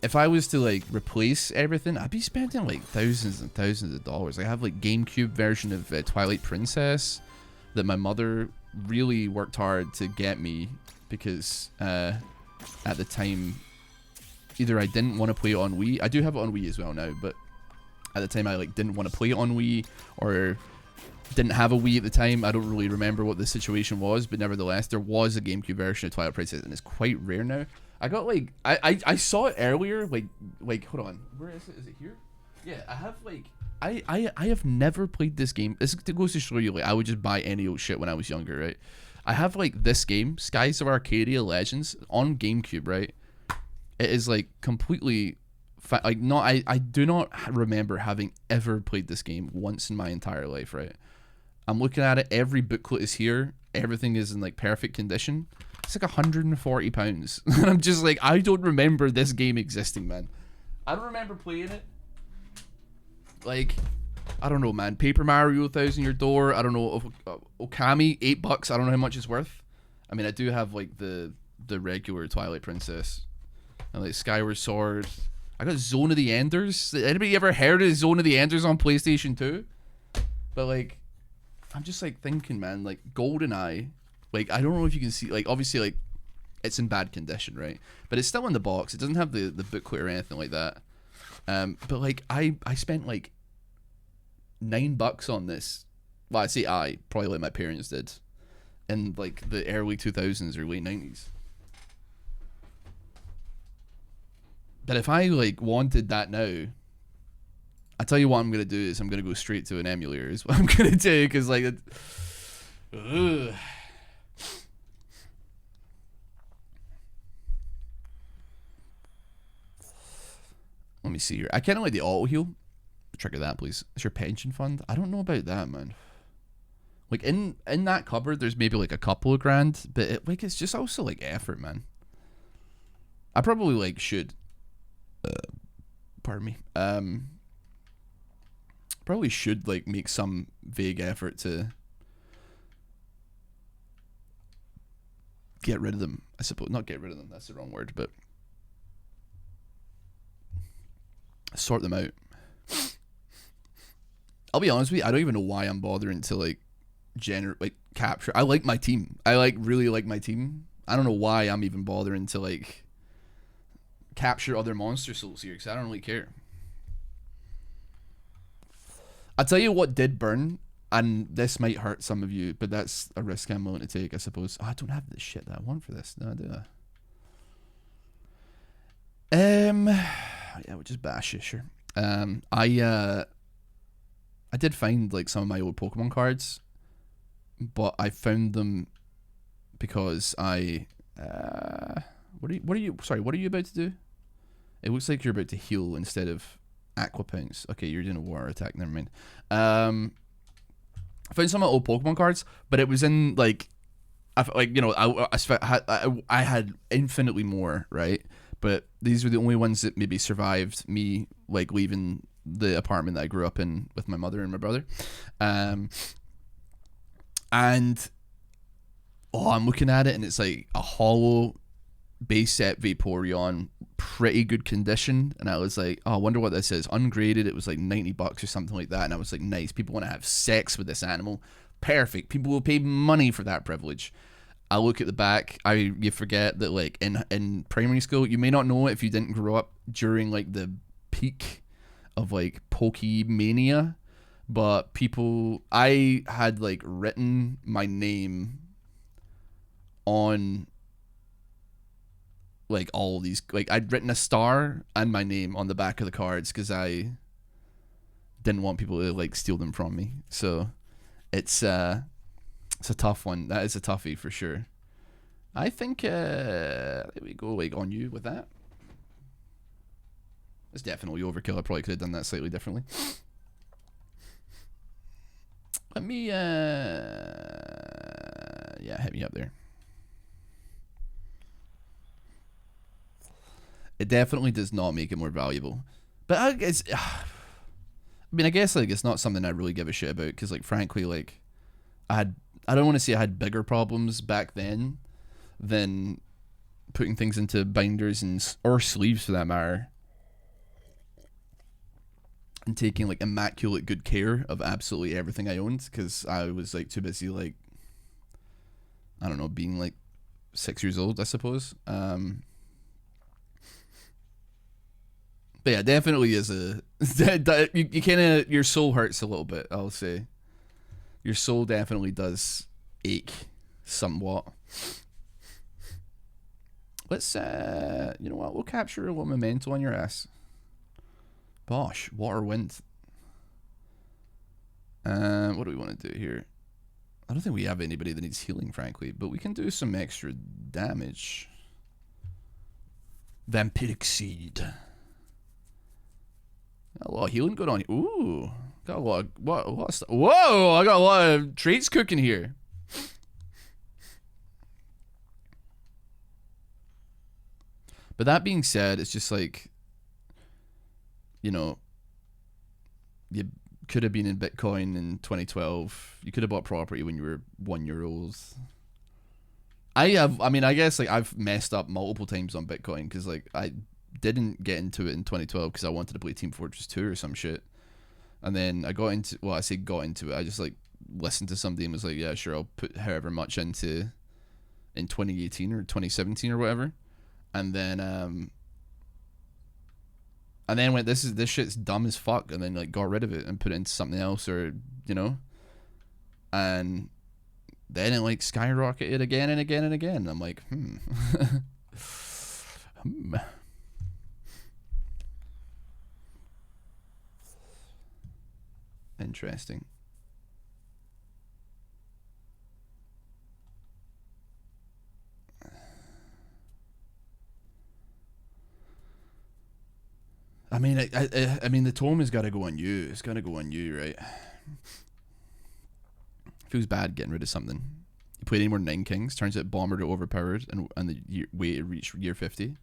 if I was to like replace everything, I'd be spending like thousands and thousands of dollars. I have like GameCube version of Twilight Princess that my mother really worked hard to get me because at the time either I didn't want to play it on Wii. I do have it on Wii as well now, but at the time I like didn't want to play it on Wii, or didn't have a Wii at the time. I don't really remember what the situation was, but nevertheless there was a GameCube version of Twilight Princess, and it's quite rare now. I got like I saw it earlier, like hold on, where is it? Is it here? Yeah, I have like I have never played this game. This goes to show you, like, I would just buy any old shit when I was younger, right? I have, like, this game, Skies of Arcadia Legends, on GameCube, right? It is, like, completely... I do not remember having ever played this game once in my entire life, right? I'm looking at it, every booklet is here, everything is in, like, perfect condition. It's, like, £140. And I'm just like, I don't remember this game existing, man. I don't remember playing it. Like, I don't know, man. Paper Mario, 1,000 Year Door. I don't know. Okami, $8. I don't know how much it's worth. I mean, I do have like the regular Twilight Princess, and like Skyward Sword. I got Zone of the Enders. Anybody ever heard of Zone of the Enders on PlayStation 2? But like, I'm just like thinking, man. Like GoldenEye. Like, I don't know if you can see. Like, obviously, like, it's in bad condition, right? But it's still in the box. It doesn't have the booklet or anything like that. But like I spent like $9 on this. Well, I say probably like my parents did, in like the early 2000s or late 90s. But if I like wanted that now, I tell you what I'm gonna do is I'm gonna go straight to an emulator. Is what I'm gonna do, because like, ugh. Let me see here. I kind of like the auto heal. Trigger that, please. It's your pension fund. I don't know about that, man. Like in that cupboard, there's maybe like a couple of grand, but it's just also like effort, man. I probably like should. Pardon me. Probably should like make some vague effort to get rid of them. I suppose not get rid of them. That's the wrong word, but sort them out. I'll be honest with you. I don't even know why I'm bothering to like capture. I like my team. I really like my team. I don't know why I'm even bothering to like capture other monster souls here, because I don't really care. I'll tell you what did burn, and this might hurt some of you, but that's a risk I'm willing to take, I suppose. Oh, I don't have the shit that I want for this. No, I do. Yeah, we'll just bash it, sure. I did find like some of my old Pokemon cards, but I found them because I what are you about to do? It looks like you're about to heal instead of Aqua Pounce. Okay, you're doing a water attack, never mind. I found some of my old Pokemon cards, but it was in like I had infinitely more, right? But these were the only ones that maybe survived me like leaving the apartment that I grew up in with my mother and my brother. And I'm looking at it and it's like a hollow base set Vaporeon, pretty good condition, and I was like, oh, I wonder what this is. Ungraded, it was like $90 or something like that, and I was like, nice, people want to have sex with this animal. Perfect, people will pay money for that privilege. I look at the back, you forget that like in primary school, you may not know it if you didn't grow up during like the peak of like Pokemania, but I had like written my name on like all these, like I'd written a star and my name on the back of the cards because I didn't want people to like steal them from me. So it's a tough one. That is a toughie for sure. I think there we go, like on you with that. It's definitely overkill. I probably could have done that slightly differently. Let me yeah, hit me up there. It definitely does not make it more valuable. But I guess like it's not something I really give a shit about, because like frankly, like I don't want to say I had bigger problems back then than putting things into binders or sleeves for that matter, and taking like immaculate good care of absolutely everything I owned, because I was like too busy, like I don't know, being like 6 years old, I suppose. But yeah, definitely is you kind of, your soul hurts a little bit, I'll say. Your soul definitely does ache somewhat. Let's you know what, we'll capture a little memento on your ass. Bosh, water, wind. What do we want to do here? I don't think we have anybody that needs healing, frankly, but we can do some extra damage. Vampiric seed. Got a lot of healing going on. Ooh, got a lot of stuff. Whoa, I got a lot of traits cooking here. But that being said, it's just like, you know, you could have been in Bitcoin in 2012. You could have bought property when you were 1 year old. I guess like I've messed up multiple times on Bitcoin, because like I didn't get into it in 2012 because I wanted to play Team Fortress 2 or some shit. And then I got into, well, I say got into it, I just like listened to somebody and was like, yeah, sure, I'll put however much into in 2018 or 2017 or whatever. And then went, this shit's dumb as fuck, and then like got rid of it and put it into something else, or you know, and then it like skyrocketed again and again and again. I'm like, Interesting. I mean, I mean, the tome has got to go on you. It's got to go on you, right? Feels bad getting rid of something. You played any more Nine Kings, turns out Bomber to overpowered, and the way to reach year 50.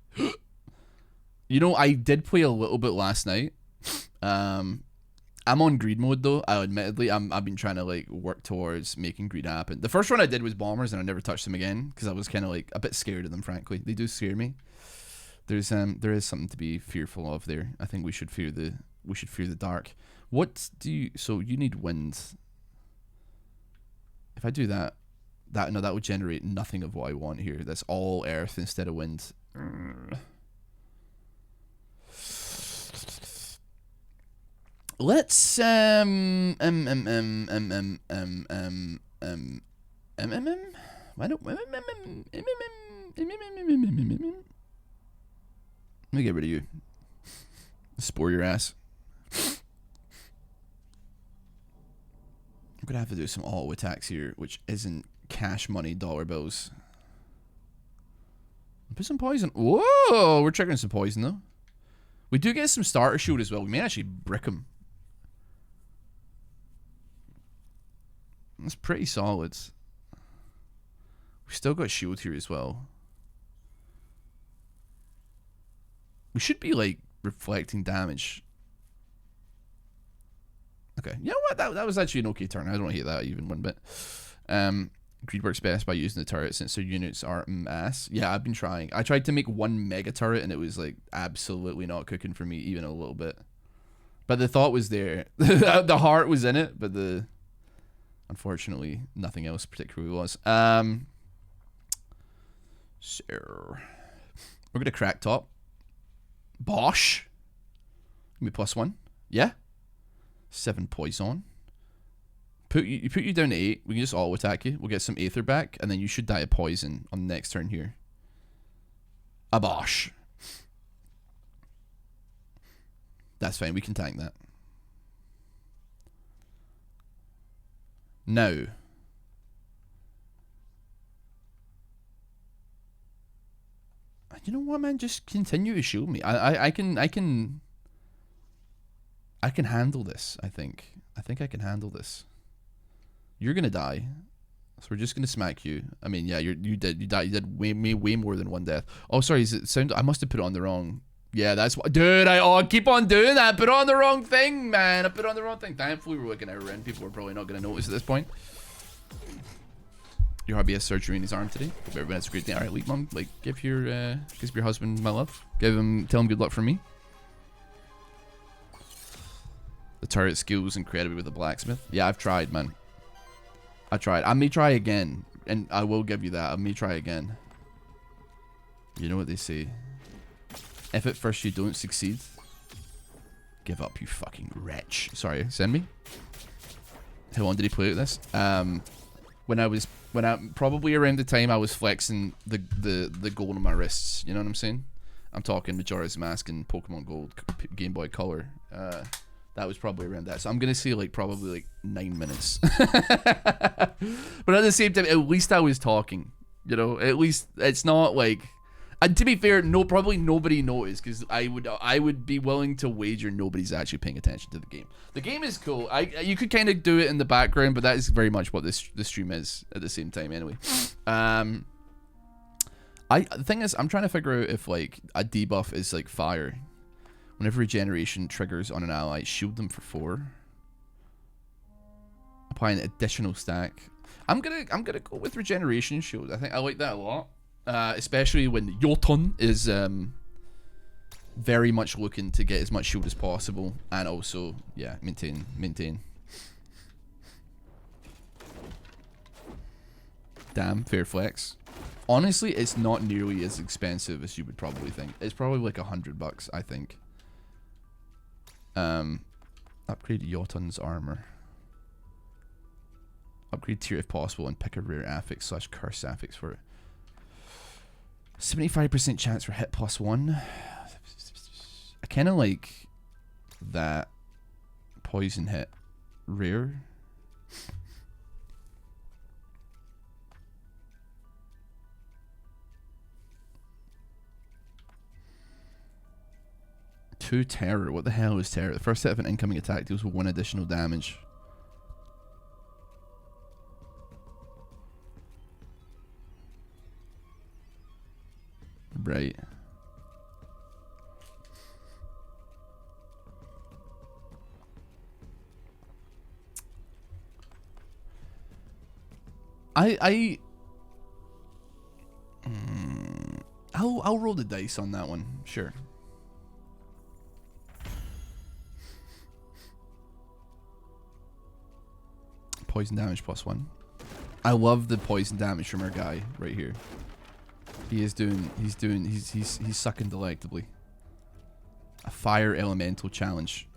You know, I did play a little bit last night. I'm on greed mode though. Admittedly, I've been trying to like work towards making greed happen. The first one I did was Bombers, and I never touched them again because I was kind of like a bit scared of them. Frankly, they do scare me. There is something to be fearful of there. I think we should fear the dark. What do you? So you need wind. If I do that would generate nothing of what I want here. That's all earth instead of wind. Let's Let me get rid of you. Spore your ass. I'm gonna have to do some auto attacks here, which isn't cash money dollar bills. Put some poison. Whoa, we're triggering some poison though. We do get some starter shield as well. We may actually brick him. That's pretty solid. We still got shield here as well. We should be like reflecting damage. Okay, you know what? That was actually an okay turn. I don't hate that even one bit. Greed works best by using the turret since their units are mass. Yeah, I've been trying. I tried to make one mega turret and it was like absolutely not cooking for me even a little bit. But the thought was there. The heart was in it, but unfortunately nothing else particularly was. So we're gonna crack top. Bosh. Give me +1. Yeah. 7 poison. Put you down to 8. We can just auto attack you. We'll get some Aether back, and then you should die of poison on the next turn here. A bosh. That's fine. We can tank that. Now. You know what, man? Just continue to shield me. I can handle this. I think I can handle this. You're gonna die, so we're just gonna smack you. I mean, yeah, you did way more than one death. Oh, sorry. Is it sound? I must have put it on the wrong. Yeah, that's what, dude. I keep on doing that. I put it on the wrong thing, man. I put it on the wrong thing. Thankfully, we're looking at our end. People are probably not gonna notice at this point. Your hubby has surgery in his arm today. Hope everyone has a great day. Alright, Leak Mom, like, give your husband my love. Tell him good luck from me. The turret skills incredibly with the blacksmith. Yeah, I've tried, man. I tried. I may try again, and I will give you that. I may try again. You know what they say. If at first you don't succeed, give up, you fucking wretch. Sorry, send me. How long did he play at this? When I probably around the time I was flexing the gold on my wrists. You know what I'm saying? I'm talking Majora's Mask and Pokemon Gold, Game Boy Color. That was probably around that. So I'm gonna say like probably like 9 minutes. But at the same time, at least I was talking. You know, at least it's not like. And to be fair, probably nobody noticed because I would be willing to wager nobody's actually paying attention to the game. The game is cool. You could kind of do it in the background, but that is very much what this stream is at the same time. Anyway, the thing is, I'm trying to figure out if like a debuff is like fire. Whenever regeneration triggers on an ally, shield them for 4. Apply an additional stack. I'm gonna go with regeneration shield. I think I like that a lot. Especially when Jotun is very much looking to get as much shield as possible, and also, yeah, maintain. Damn, fair flex. Honestly, it's not nearly as expensive as you would probably think. It's probably like $100, I think. Upgrade Jotun's armor. Upgrade tier if possible, and pick a rare affix / curse affix for it. 75% chance for hit +1. I kind of like that poison hit. rare. Two terror. What the hell is terror? The first set of an incoming attack deals with 1 additional damage. Right. I'll roll the dice on that one. Sure. Poison damage +1. I love the poison damage from our guy right here. He's sucking delectably. A fire elemental challenge.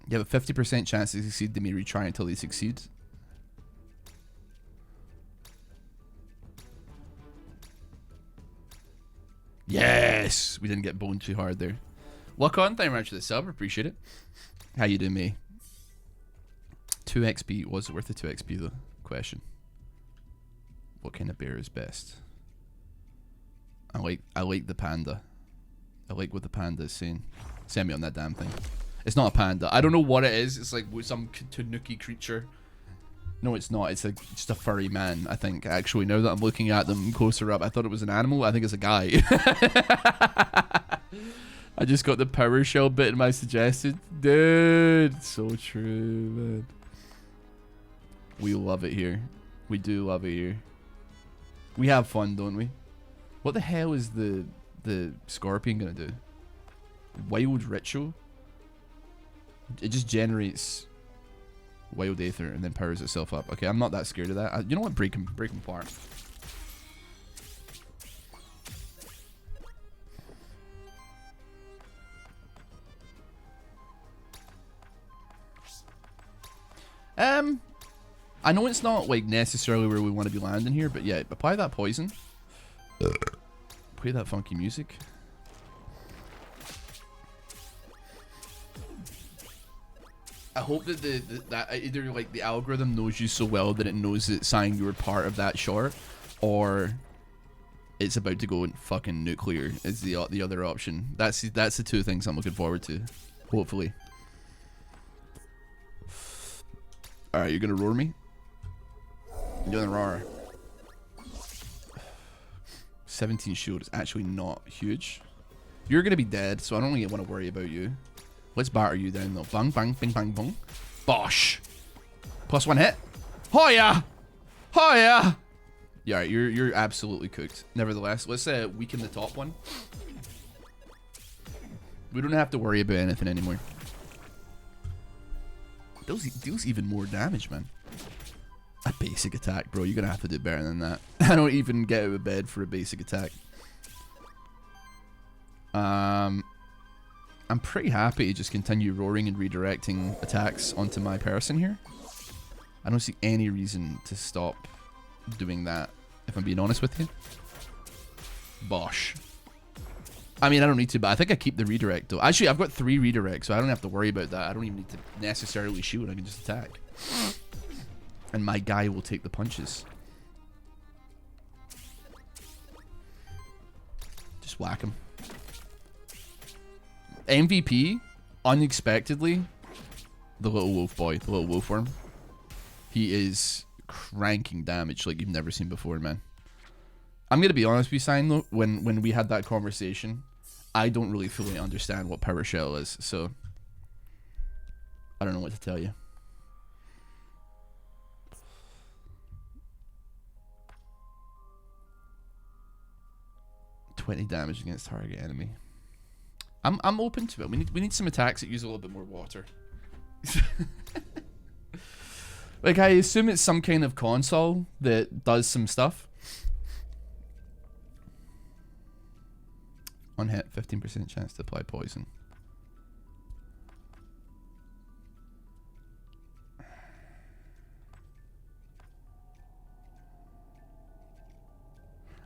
You have a 50% chance to succeed. They may retry until they succeed. Yes! We didn't get boned too hard there. Luck on, thank you very much for the sub, appreciate it. How you doing, me? 2 XP, was it worth the 2 XP though? Question. What kind of bear is best? I like the panda. I like what the panda is saying. Send me on that damn thing. It's not a panda. I don't know what it is. It's like some tanuki creature. No, it's not. It's just a furry man, I think. Actually, now that I'm looking at them closer up, I thought it was an animal. I think it's a guy. I just got the PowerShell bit in my suggested. Dude, so true, man. We love it here. We do love it here. We have fun, don't we? What the hell is the scorpion gonna do? Wild ritual? It just generates wild aether and then powers itself up. Okay, I'm not that scared of that. You know what? Break him apart. I know it's not like necessarily where we want to be landing here, but yeah, apply that poison. Play that funky music. I hope that that either like the algorithm knows you so well that it knows that saying you were part of that short, or it's about to go fucking nuclear is the other option. That's the two things I'm looking forward to. Hopefully. All right, you're gonna roar me. You're gonna roar. 17 shield is actually not huge. You're gonna be dead, so I don't really want to worry about you. Let's batter you down though. Bang, bang, bing, bang, bong. Bosh. +1 hit. Hoya! Hoya! Yeah, right, you're absolutely cooked. Nevertheless, let's weaken the top one. We don't have to worry about anything anymore. Deals even more damage, man. A basic attack, bro. You're gonna have to do better than that. I don't even get out of bed for a basic attack. I'm pretty happy to just continue roaring and redirecting attacks onto my person here. I don't see any reason to stop doing that, if I'm being honest with you. Bosh. I mean, I don't need to, but I think I keep the redirect though. Actually, I've got 3 redirects, so I don't have to worry about that. I don't even need to necessarily shoot. I can just attack. And my guy will take the punches. Just whack him. MVP, unexpectedly, the little wolf boy, the little wolf worm. He is cranking damage like you've never seen before, man. I'm gonna be honest with you, Sign, though, when we had that conversation, I don't really fully understand what PowerShell is, so I don't know what to tell you. $20 damage against target enemy. I'm open to it. We need some attacks that use a little bit more water. Like, I assume it's some kind of console that does some stuff. On hit, 15% chance to apply poison.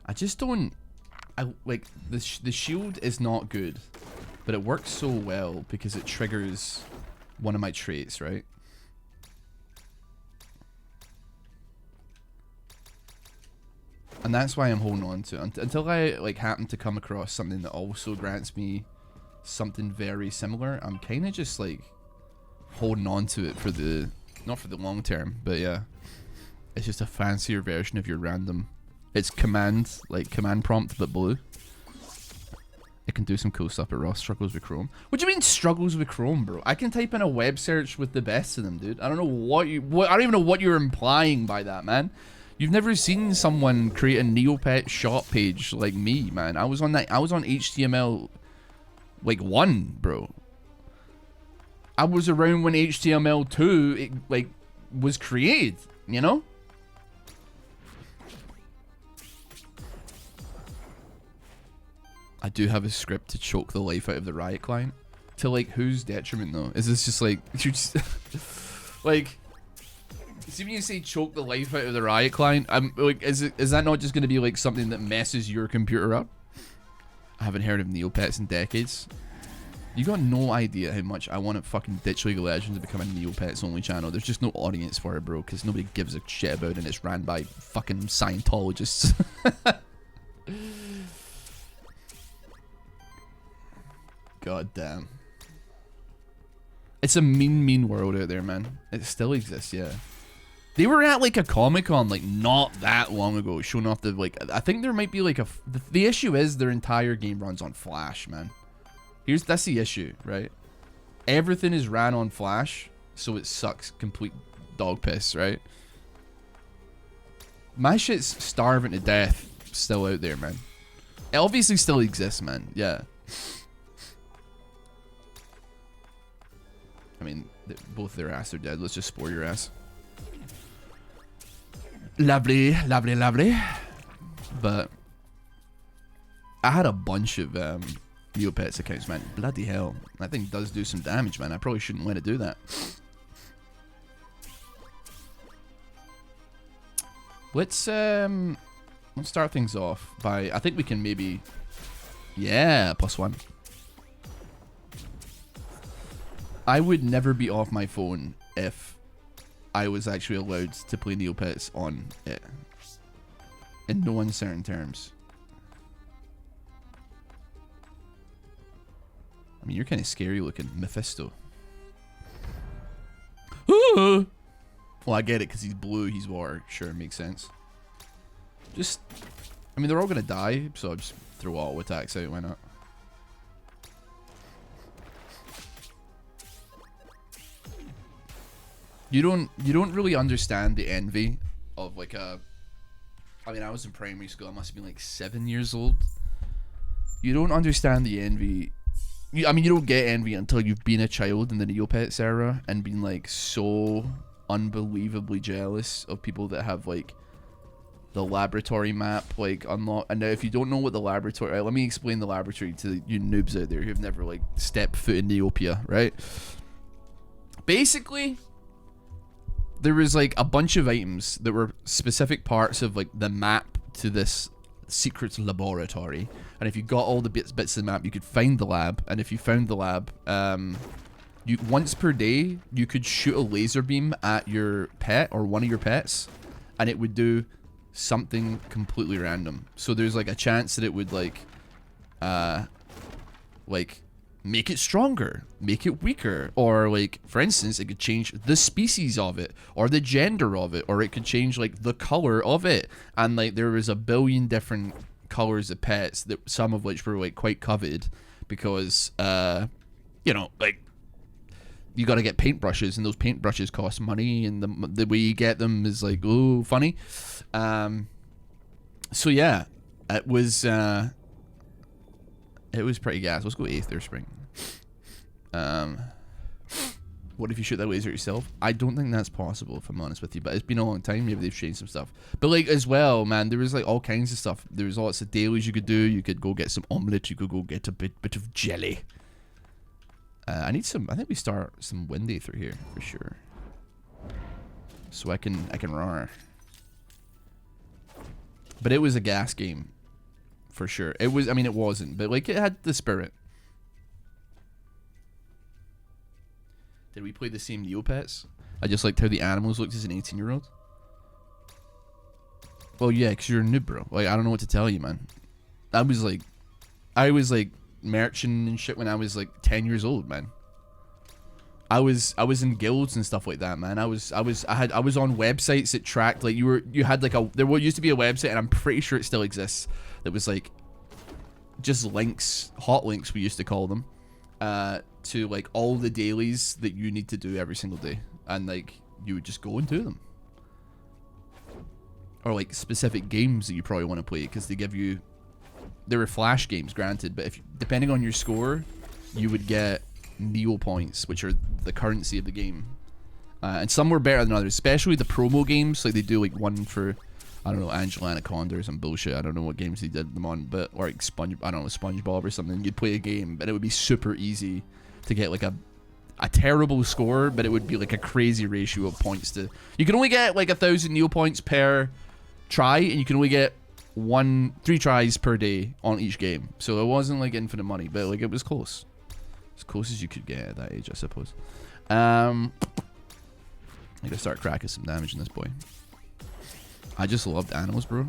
I just don't... like, the shield is not good, but it works so well because it triggers one of my traits, right? And that's why I'm holding on to it. Until I like happen to come across something that also grants me something very similar, I'm kind of just like holding on to it for the, not for the long term, but yeah. It's just a fancier version of your random. It's command, like command prompt, but blue. It can do some cool stuff, but Ross struggles with Chrome. What do you mean struggles with Chrome, bro? I can type in a web search with the best of them, dude. I don't know what you, I don't even know what you're implying by that, man. You've never seen someone create a Neopet shop page like me, man. I was on that. I was on HTML, like 1, bro. I was around when HTML 2 it, like was created, you know. I do have a script to choke the life out of the Riot client. To like whose detriment though? Is this just like you just like? See when you say choke the life out of the Riot client, I'm like, is that not just gonna be like something that messes your computer up? I haven't heard of Neopets in decades. You got no idea how much I want to fucking ditch League of Legends and become a Neopets only channel. There's just no audience for it, bro, because nobody gives a shit about it and it's ran by fucking Scientologists. God damn. It's a mean world out there, man. It still exists, yeah. They were at like a Comic-Con like not that long ago, showing off the like. I think there might be like a. The issue is their entire game runs on Flash, man. That's the issue, right? Everything is ran on Flash, so it sucks complete dog piss, right? My shit's starving to death, still out there, man. It obviously still exists, man. Yeah. I mean, both their ass are dead. Let's just spore your ass. Lovely, lovely, lovely. But I had a bunch of Neopets accounts, man. Bloody hell. That thing does do some damage, man. I probably shouldn't let it do that. Let's start things off by, I think we can maybe, yeah, +1. I would never be off my phone if I was actually allowed to play Neopets on it. In no uncertain terms. I mean, you're kind of scary looking, Mephisto. Well, I get it because he's blue, he's water. Sure, makes sense. Just, I mean, they're all gonna die, so I'll just throw all attacks out. Why not? You don't really understand the envy of like a. I mean, I was in primary school. I must have been like 7 years old. You don't understand the envy. I mean, you don't get envy until you've been a child in the Neopets era and been like so unbelievably jealous of people that have like the laboratory map like unlocked. And now, if you don't know what the laboratory, right, let me explain the laboratory to you noobs out there who've never like stepped foot in Neopia, right? Basically, there was like a bunch of items that were specific parts of like the map to this secret laboratory, and if you got all the bits of the map, you could find the lab. And if you found the lab, you once per day you could shoot a laser beam at your pet or one of your pets, and it would do something completely random. So there's like a chance that it would like make it stronger, make it weaker, or like, for instance, it could change the species of it, or the gender of it, or it could change like the color of it. And like there was a billion different colors of pets, that some of which were like quite coveted because you know, like you got to get paintbrushes, and those paintbrushes cost money, and the way you get them is like, oh, funny. So yeah, it was pretty gas. Let's go Aether Spring. What if you shoot that laser yourself? I don't think that's possible, if I'm honest with you, but it's been a long time. Maybe they've changed some stuff. But like as well, man, there was like all kinds of stuff. There was lots of dailies you could do. You could go get some omelette. You could go get a bit of jelly. I need some. I think we start some Wind Aether here for sure, so I can roar. But it was a gas game, for sure. It was. I mean, it wasn't, but like it had the spirit. Did we play the same Neopets? I just liked how the animals looked as an 18-year-old. Well, yeah, because you're a noob, bro. Like, I don't know what to tell you, man. I was like merching and shit when I was like 10 years old, man. I was in guilds and stuff like that, man. I was on websites that tracked, like, you had like there used to be a website, and I'm pretty sure it still exists, that was like just links, hot links we used to call them, to like all the dailies that you need to do every single day, and like you would just go and do them, or like specific games that you probably want to play, because they were flash games, granted, but depending on your score, you would get Neo points, which are the currency of the game, and some were better than others, especially the promo games. Like, they do like one for, I don't know, Angela Anaconda or some bullshit. I don't know what games they did them on, but, or like I don't know, SpongeBob or something. You'd play a game and it would be super easy to get like a terrible score, but it would be like a crazy ratio of points to, you can only get like 1,000 Neo points per try, and you can only get 3 tries per day on each game. So it wasn't like infinite money, but like it was close. As close as you could get at that age, I suppose. I gotta start cracking some damage in this boy. I just loved animals, bro.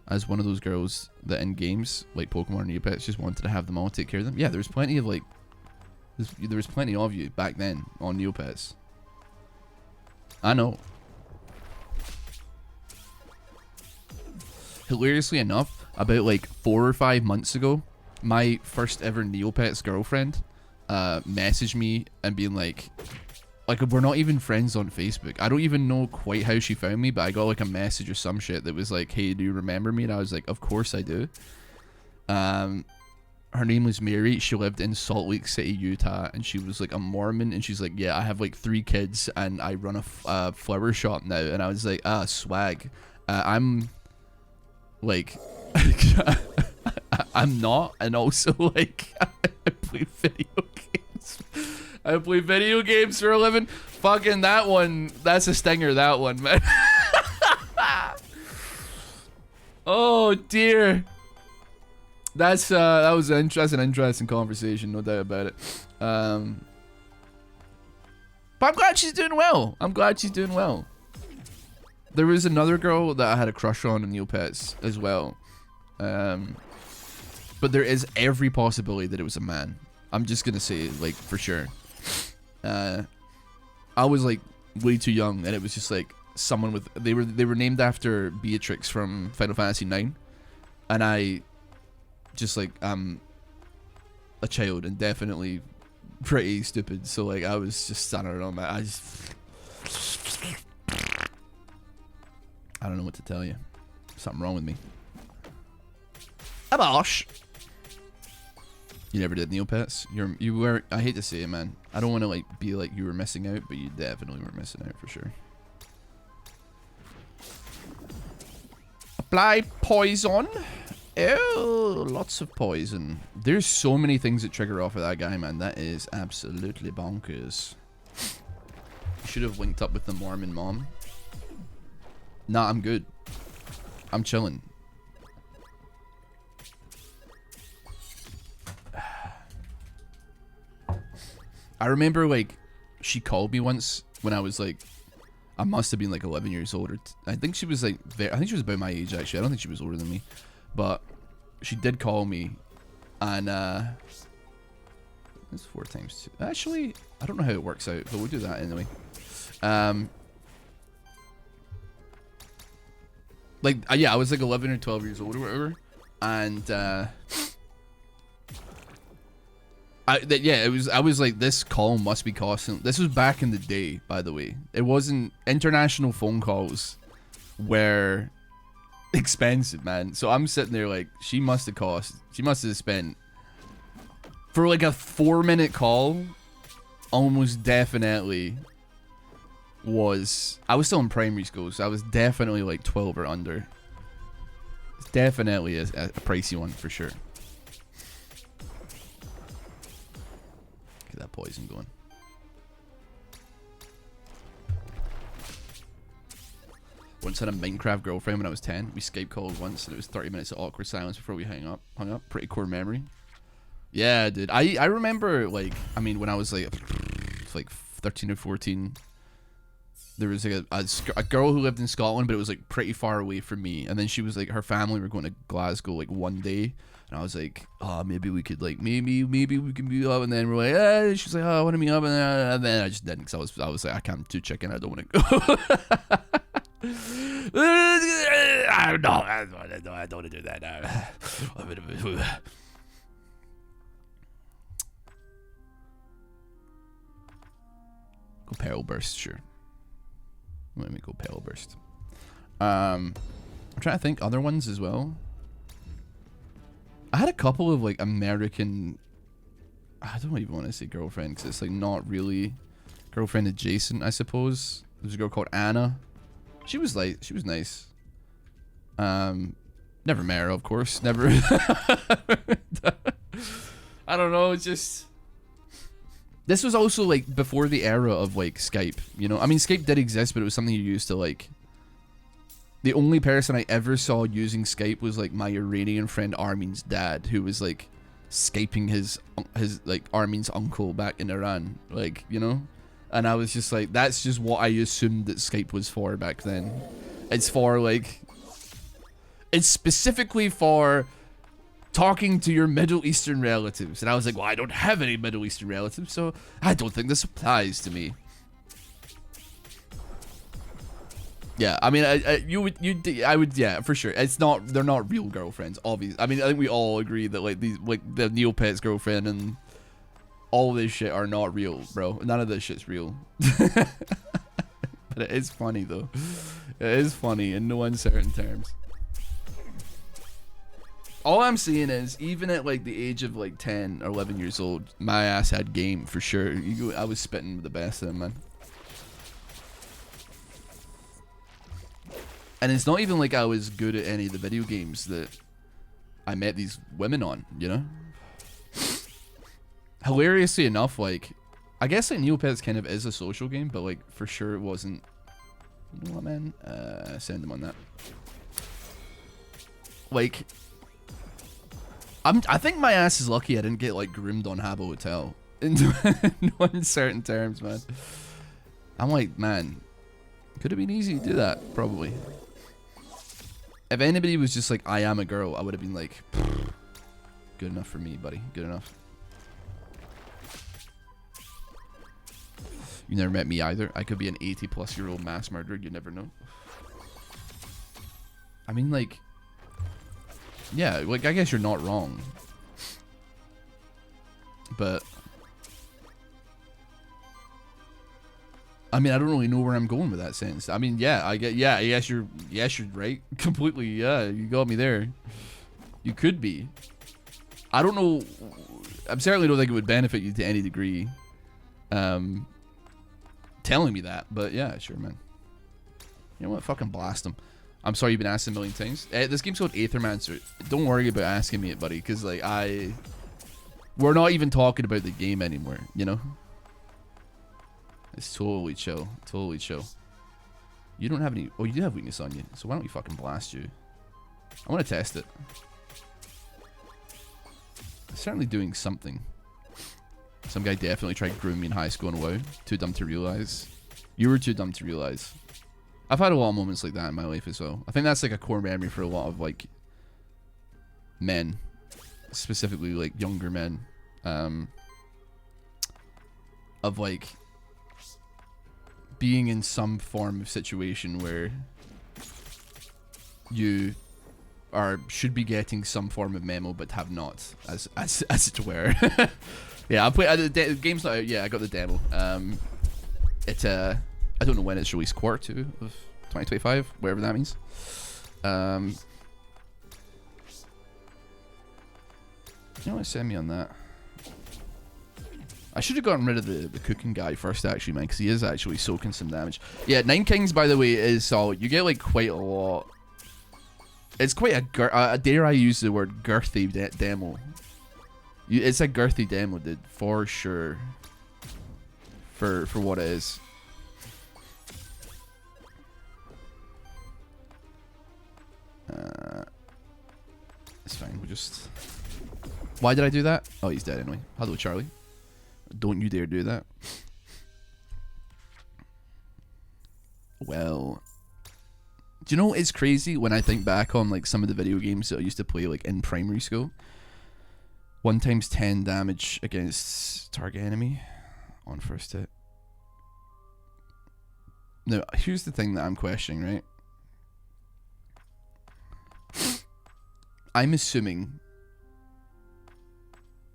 As one of those girls that in games like Pokemon or Neopets just wanted to have them all, take care of them. Yeah, there's plenty of like, there was plenty of you back then on Neopets. I know. Hilariously enough, about like 4 or 5 months ago, my first ever Neopets girlfriend messaged me and being like we're not even friends on Facebook. I don't even know quite how she found me, but I got like a message or some shit that was like, hey, do you remember me? And I was like, of course I do. Her name was Mary. She lived in Salt Lake City, Utah, and she was like a Mormon, and she's like, yeah, I have like 3 kids and I run a flower shop now. And I was like, swag. I'm like I'm not, and also like I play video games. I play video games for a living. Fucking that one, that's a stinger, that one, man. Oh dear. That's an interesting conversation, no doubt about it. But I'm glad she's doing well. I'm glad she's doing well. There was another girl that I had a crush on in Neopets as well. But there is every possibility that it was a man. I'm just gonna say, like, for sure. I was like way too young, and it was just like someone with, they were named after Beatrix from Final Fantasy 9, and I just like, I'm a child and definitely pretty stupid, so like I was just, I don't know, man. I don't know what to tell you. Something wrong with me. Abosh. You never did Neopets? You were, I hate to say it, man. I don't want to like be like you were missing out, but you definitely were missing out for sure. Apply poison. Oh, lots of poison. There's so many things that trigger off of that guy, man. That is absolutely bonkers. You should have linked up with the Mormon mom. Nah, I'm good. I'm chilling. I remember, like, she called me once when I was, like, I must have been, like, 11 years old. Or I think she was, like, I think she was about my age, actually. I don't think she was older than me. But she did call me. And, that's 4 times 2. Actually, I don't know how it works out, but we'll do that anyway. Like, yeah, I was, like, 11 or 12 years old or whatever. And, yeah, I was like, this call must be costing. This was back in the day, by the way. It wasn't, international phone calls were expensive, man. So I'm sitting there like, she must have spent, for like a 4-minute call, almost definitely was, I was still in primary school, so I was definitely like 12 or under. It's definitely a pricey one for sure. That poison going. Once had a Minecraft girlfriend when I was 10. We Skype called once and it was 30 minutes of awkward silence before we hung up. Pretty core memory. Yeah, dude. I remember, like, I mean, when I was like 13 or 14, there was like a girl who lived in Scotland, but it was like pretty far away from me. And then she was like, her family were going to Glasgow like one day, and I was like, oh, maybe we could like maybe we can meet up. And then we're like, she's like, oh, I want to meet up, and then I just didn't, because I was like, I can't do chicken, I don't want to go. I don't want to do that now. Go Pearl Burst, sure. Let me go Pearl Burst. I'm trying to think other ones as well. I had a couple of like American, I don't even want to say girlfriend, because it's like not really girlfriend adjacent, I suppose. There's a girl called Anna. She was nice. Never met her, of course. Never. I don't know, it's just, this was also like before the era of like Skype, you know? I mean, Skype did exist, but it was something you used to like. The only person I ever saw using Skype was like my Iranian friend Armin's dad, who was like Skyping his like Armin's uncle back in Iran, like, you know? And I was just like, that's just what I assumed that Skype was for back then. It's for like, it's specifically for talking to your Middle Eastern relatives. And I was like, well, I don't have any Middle Eastern relatives, so I don't think this applies to me. Yeah, I mean, I would, yeah, for sure. It's not, they're not real girlfriends, obviously. I mean, I think we all agree that like these, like the Neopet's girlfriend and all this shit are not real, bro. None of this shit's real. But it is funny though. It is funny in no uncertain terms. All I'm saying is, even at like the age of like 10 or 11 years old, my ass had game for sure. I was spitting with the best of them, man. And it's not even like I was good at any of the video games that I met these women on, you know? Hilariously enough, like, I guess like Neopets kind of is a social game, but like for sure it wasn't. You know what, man? Send them on that. Like, I think my ass is lucky I didn't get like groomed on Habbo Hotel. In no uncertain terms, man. I'm like, man, could have been easy to do that, probably. If anybody was just like, I am a girl, I would have been like, good enough for me, buddy. Good enough. You never met me either. I could be an 80-plus-year-old mass murderer. You never know. I mean, like, yeah, like, I guess you're not wrong. But I mean, I don't really know where I'm going with that sentence. I mean, yeah, yes, you're right. Completely, yeah, you got me there. You could be. I don't know. I certainly don't think it would benefit you to any degree. Telling me that, but yeah, sure, man. You know what? Fucking blast them. I'm sorry you've been asked a million times. This game's called Aethermancer. Don't worry about asking me it, buddy, because like we're not even talking about the game anymore. You know. It's totally chill. Totally chill. You don't have any. Oh, you do have weakness on you. So why don't we fucking blast you? I want to test it. It's certainly doing something. Some guy definitely tried grooming me in high school and WoW. Too dumb to realize. You were too dumb to realize. I've had a lot of moments like that in my life as well. I think that's like a core memory for a lot of like men. Specifically like younger men. Of like being in some form of situation where you should be getting some form of memo but have not, as it were. Yeah, I played the game's not out. Yeah, I got the demo. I don't know when it's released. Q2 of 2025, whatever that means. You know what? Send me on that. I should have gotten rid of the cooking guy first, actually, man, because he is actually soaking some damage. Yeah, 9 Kings, by the way, is solid. You get like quite a lot. It's quite a dare I use the word girthy demo. It's a girthy demo, dude, for sure. For what it is. It's fine. We'll just. Why did I do that? Oh, he's dead anyway. Hello, Charlie. Don't you dare do that. Well, do you know what is crazy when I think back on like some of the video games that I used to play like in primary school? 1 times 10 damage against target enemy on first hit. Now, here's the thing that I'm questioning, right? I'm assuming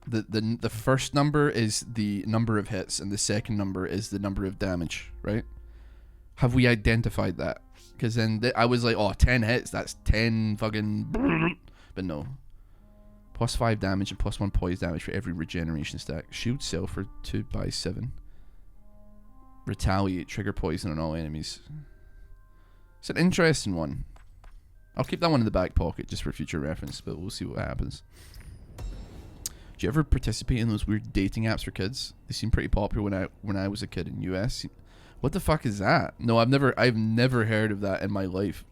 that the first number is the number of hits and the second number is the number of damage, right? Have we identified that? Because then I was like, oh, 10 hits, that's 10 fucking... But no. Plus 5 damage and plus 1 poise damage for every regeneration stack. Shield cell for 2x7. Retaliate, trigger poison on all enemies. It's an interesting one. I'll keep that one in the back pocket just for future reference, but we'll see what happens. Do you ever participate in those weird dating apps for kids? They seem pretty popular when I was a kid in US. What the fuck is that? No, I've never heard of that in my life.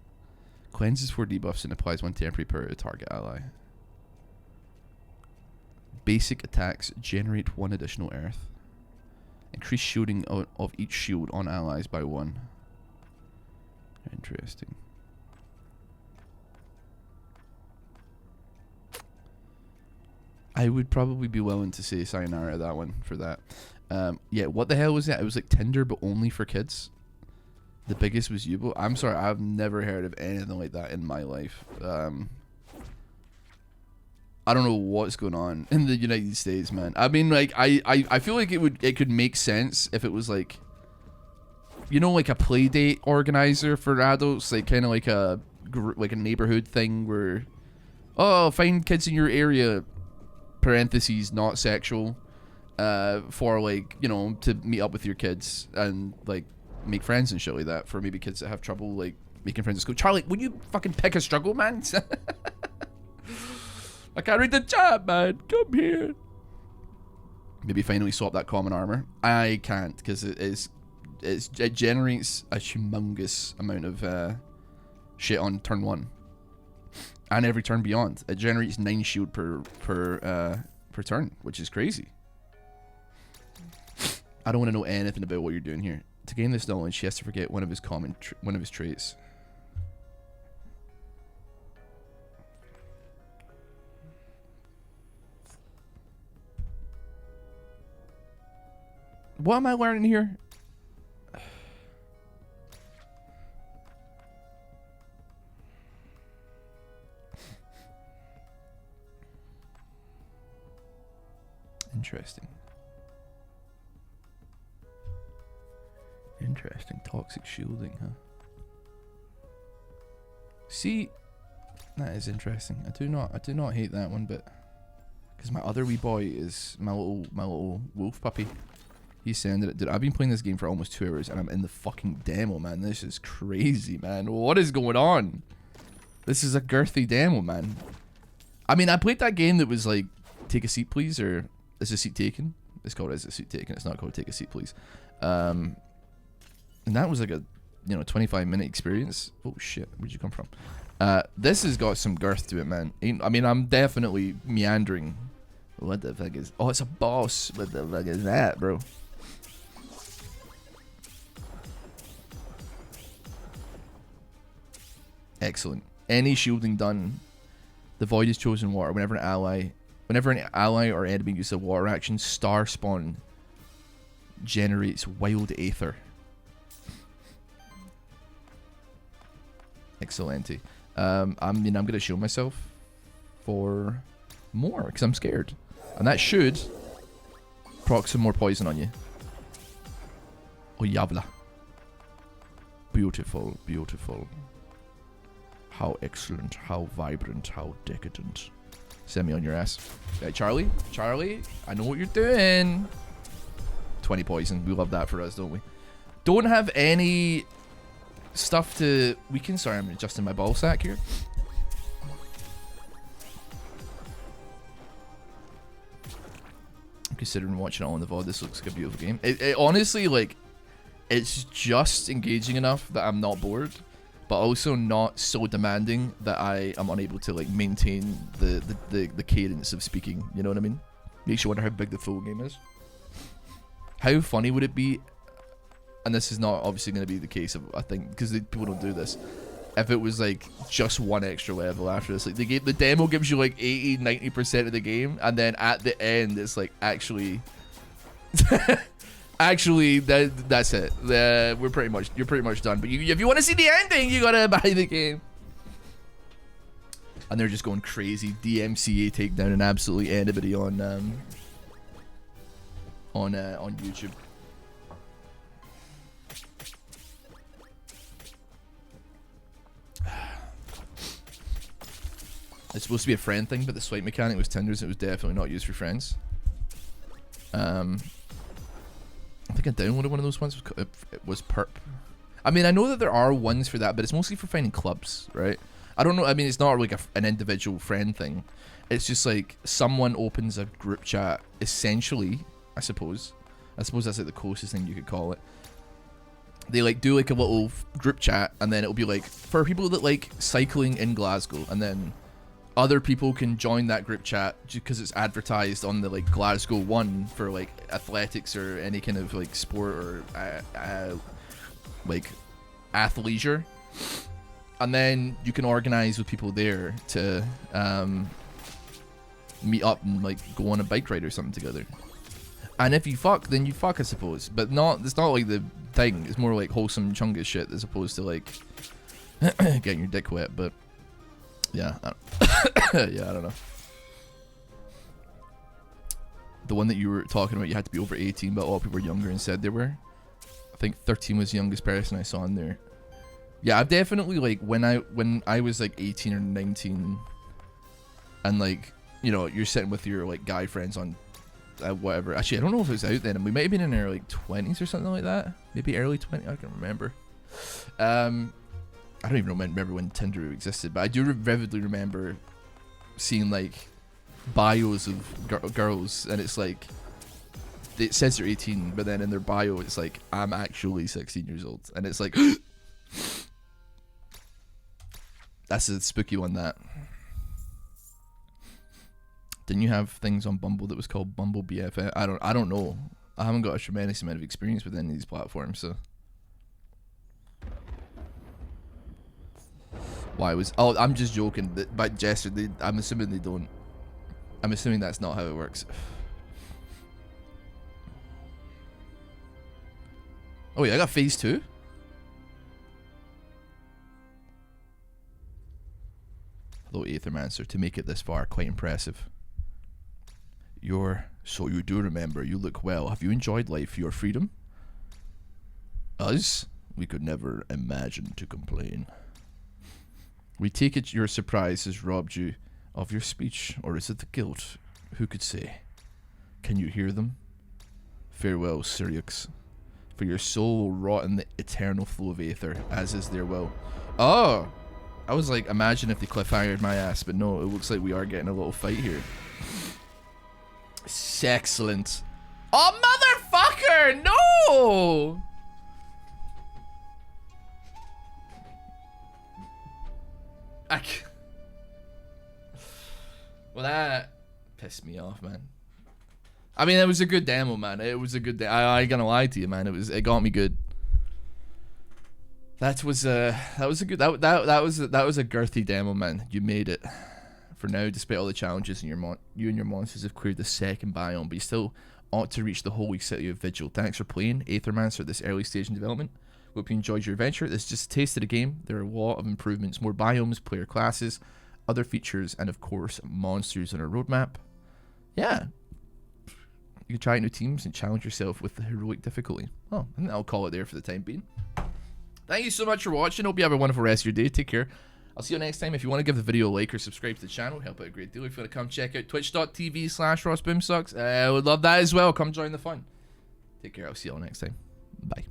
Cleanses 4 debuffs and applies 1 temporary power to target ally. Basic attacks generate 1 additional earth. Increase shielding of each shield on allies by 1. Interesting. I would probably be willing to say sayonara to that one for that. Yeah, what the hell was that? It was like Tinder, but only for kids. The biggest was Yubo. I'm sorry, I've never heard of anything like that in my life. I don't know what's going on in the United States, man. I mean, like, I feel like it could make sense if it was like, you know, like a play date organizer for adults, like kind of like a neighborhood thing where, oh, find kids in your area, parentheses, not sexual, for like, you know, to meet up with your kids and like make friends and shit like that for maybe kids that have trouble like making friends at school. Charlie, would you fucking pick a struggle, man? I can't read the chat, man. Come here. Maybe finally swap that common armor. I can't because it generates a humongous amount of shit on turn 1 and every turn beyond. It generates 9 shield per turn, which is crazy. I don't want to know anything about what you're doing here. To gain this knowledge, he has to forget one of his traits. What am I learning here? Interesting. Interesting. Toxic shielding, huh? See, that is interesting. I do not hate that one bit. Because my other wee boy is my little wolf puppy. He's saying that, dude, I've been playing this game for almost 2 hours and I'm in the fucking demo, man. This is crazy, man. What is going on? This is a girthy demo, man. I mean, I played that game that was like, take a seat, please, or is a seat taken? It's called Is a Seat Taken. It's not called Take a Seat, Please. And that was like a, 25-minute experience. Oh, shit. Where'd you come from? This has got some girth to it, man. I mean, I'm definitely meandering. What the fuck is... Oh, it's a boss. What the fuck is that, bro? Excellent. Any shielding done, the void is chosen water. Whenever an ally or enemy uses a water action, star spawn generates wild aether. Excellent. I'm gonna show myself for more because I'm scared, and that should proc some more poison on you. Oh, yabla. Beautiful, beautiful. How excellent, how vibrant, how decadent. Send me on your ass. Hey, Charlie, I know what you're doing. 20 poison, we love that for us, don't we? Don't have any stuff to weaken. Sorry, I'm adjusting my ball sack here. I'm considering watching it on the VOD. This looks like a beautiful game. It honestly, like, it's just engaging enough that I'm not bored, but also not so demanding that I am unable to like maintain the cadence of speaking. You know what I mean? Makes you wonder how big the full game is. How funny would it be and this is not obviously going to be the case of, I think, because people don't do this. If it was like just one extra level after this, like the demo gives you like 80-90% of the game, and then at the end it's like actually actually that's it. You're pretty much done. But if you want to see the ending, you gotta buy the game. And they're just going crazy. DMCA takedown and absolutely anybody on YouTube. It's supposed to be a friend thing, but the swipe mechanic was Tinder's. It was definitely not used for friends. I think I downloaded one of those ones. It was Perp. I mean, I know that there are ones for that, but it's mostly for finding clubs, right? I don't know. I mean, it's not like an individual friend thing. It's just like someone opens a group chat, essentially, I suppose. I suppose that's like the closest thing you could call it. They like do like a little group chat, and then it'll be like for people that like cycling in Glasgow, and then other people can join that group chat just because it's advertised on the like Glasgow one for like athletics or any kind of like sport or like athleisure, and then you can organize with people there to meet up and like go on a bike ride or something together. And if you fuck, then you fuck, I suppose. But it's not like the thing. It's more like wholesome chungus shit as opposed to like getting your dick wet. But yeah, yeah, I don't know. The one that you were talking about, you had to be over 18, but a lot of people were younger and said they were. I think 13 was the youngest person I saw in there. Yeah, I've definitely like when I was like 18 or 19, and like, you know, you're sitting with your like guy friends on whatever. Actually, I don't know if it was out then, and we might have been in our like 20s or something like that. Maybe early 20s. I can't remember. I don't even remember when Tinder existed, but I do vividly remember seeing like bios of girls, and it's like it says they're 18, but then in their bio it's like I'm actually 16 years old, and it's like that's a spooky one. That didn't you have things on Bumble that was called Bumble BFF? I don't know. I haven't got a tremendous amount of experience with any of these platforms, so. Why was... Oh, I'm just joking. But Jester, I'm assuming they don't. I'm assuming that's not how it works. Oh yeah, I got phase 2. Hello, Aethermancer. To make it this far, quite impressive. So you do remember. You look well. Have you enjoyed life? Your freedom? Us? We could never imagine to complain. We take it your surprise has robbed you of your speech, or is it the guilt? Who could say? Can you hear them? Farewell, Syriax. For your soul will rot in the eternal flow of aether, as is their will. Oh! I was like, imagine if they cliffhangered my ass, but no, it looks like we are getting a little fight here. Excellent. Oh, motherfucker! No! Well, that pissed me off, man. I mean, it was a good demo, man. It was a good I ain't gonna lie to you, man. It got me good. That was a good that was a girthy demo, man. You made it. For now, despite all the challenges, you and your monsters have cleared the second biome, but you still ought to reach the holy city of Vigil. Thanks for playing Aethermancer at this early stage in development. Hope you enjoyed your adventure. This is just a taste of the game. There are a lot of improvements, more biomes, player classes, other features, and of course, monsters on our roadmap. Yeah. You can try out new teams and challenge yourself with the heroic difficulty. Oh, and I'll call it there for the time being. Thank you so much for watching. Hope you have a wonderful rest of your day. Take care. I'll see you next time. If you want to give the video a like or subscribe to the channel, help out a great deal. If you want to come check out twitch.tv/RossBoomsocks, I would love that as well. Come join the fun. Take care. I'll see you all next time. Bye.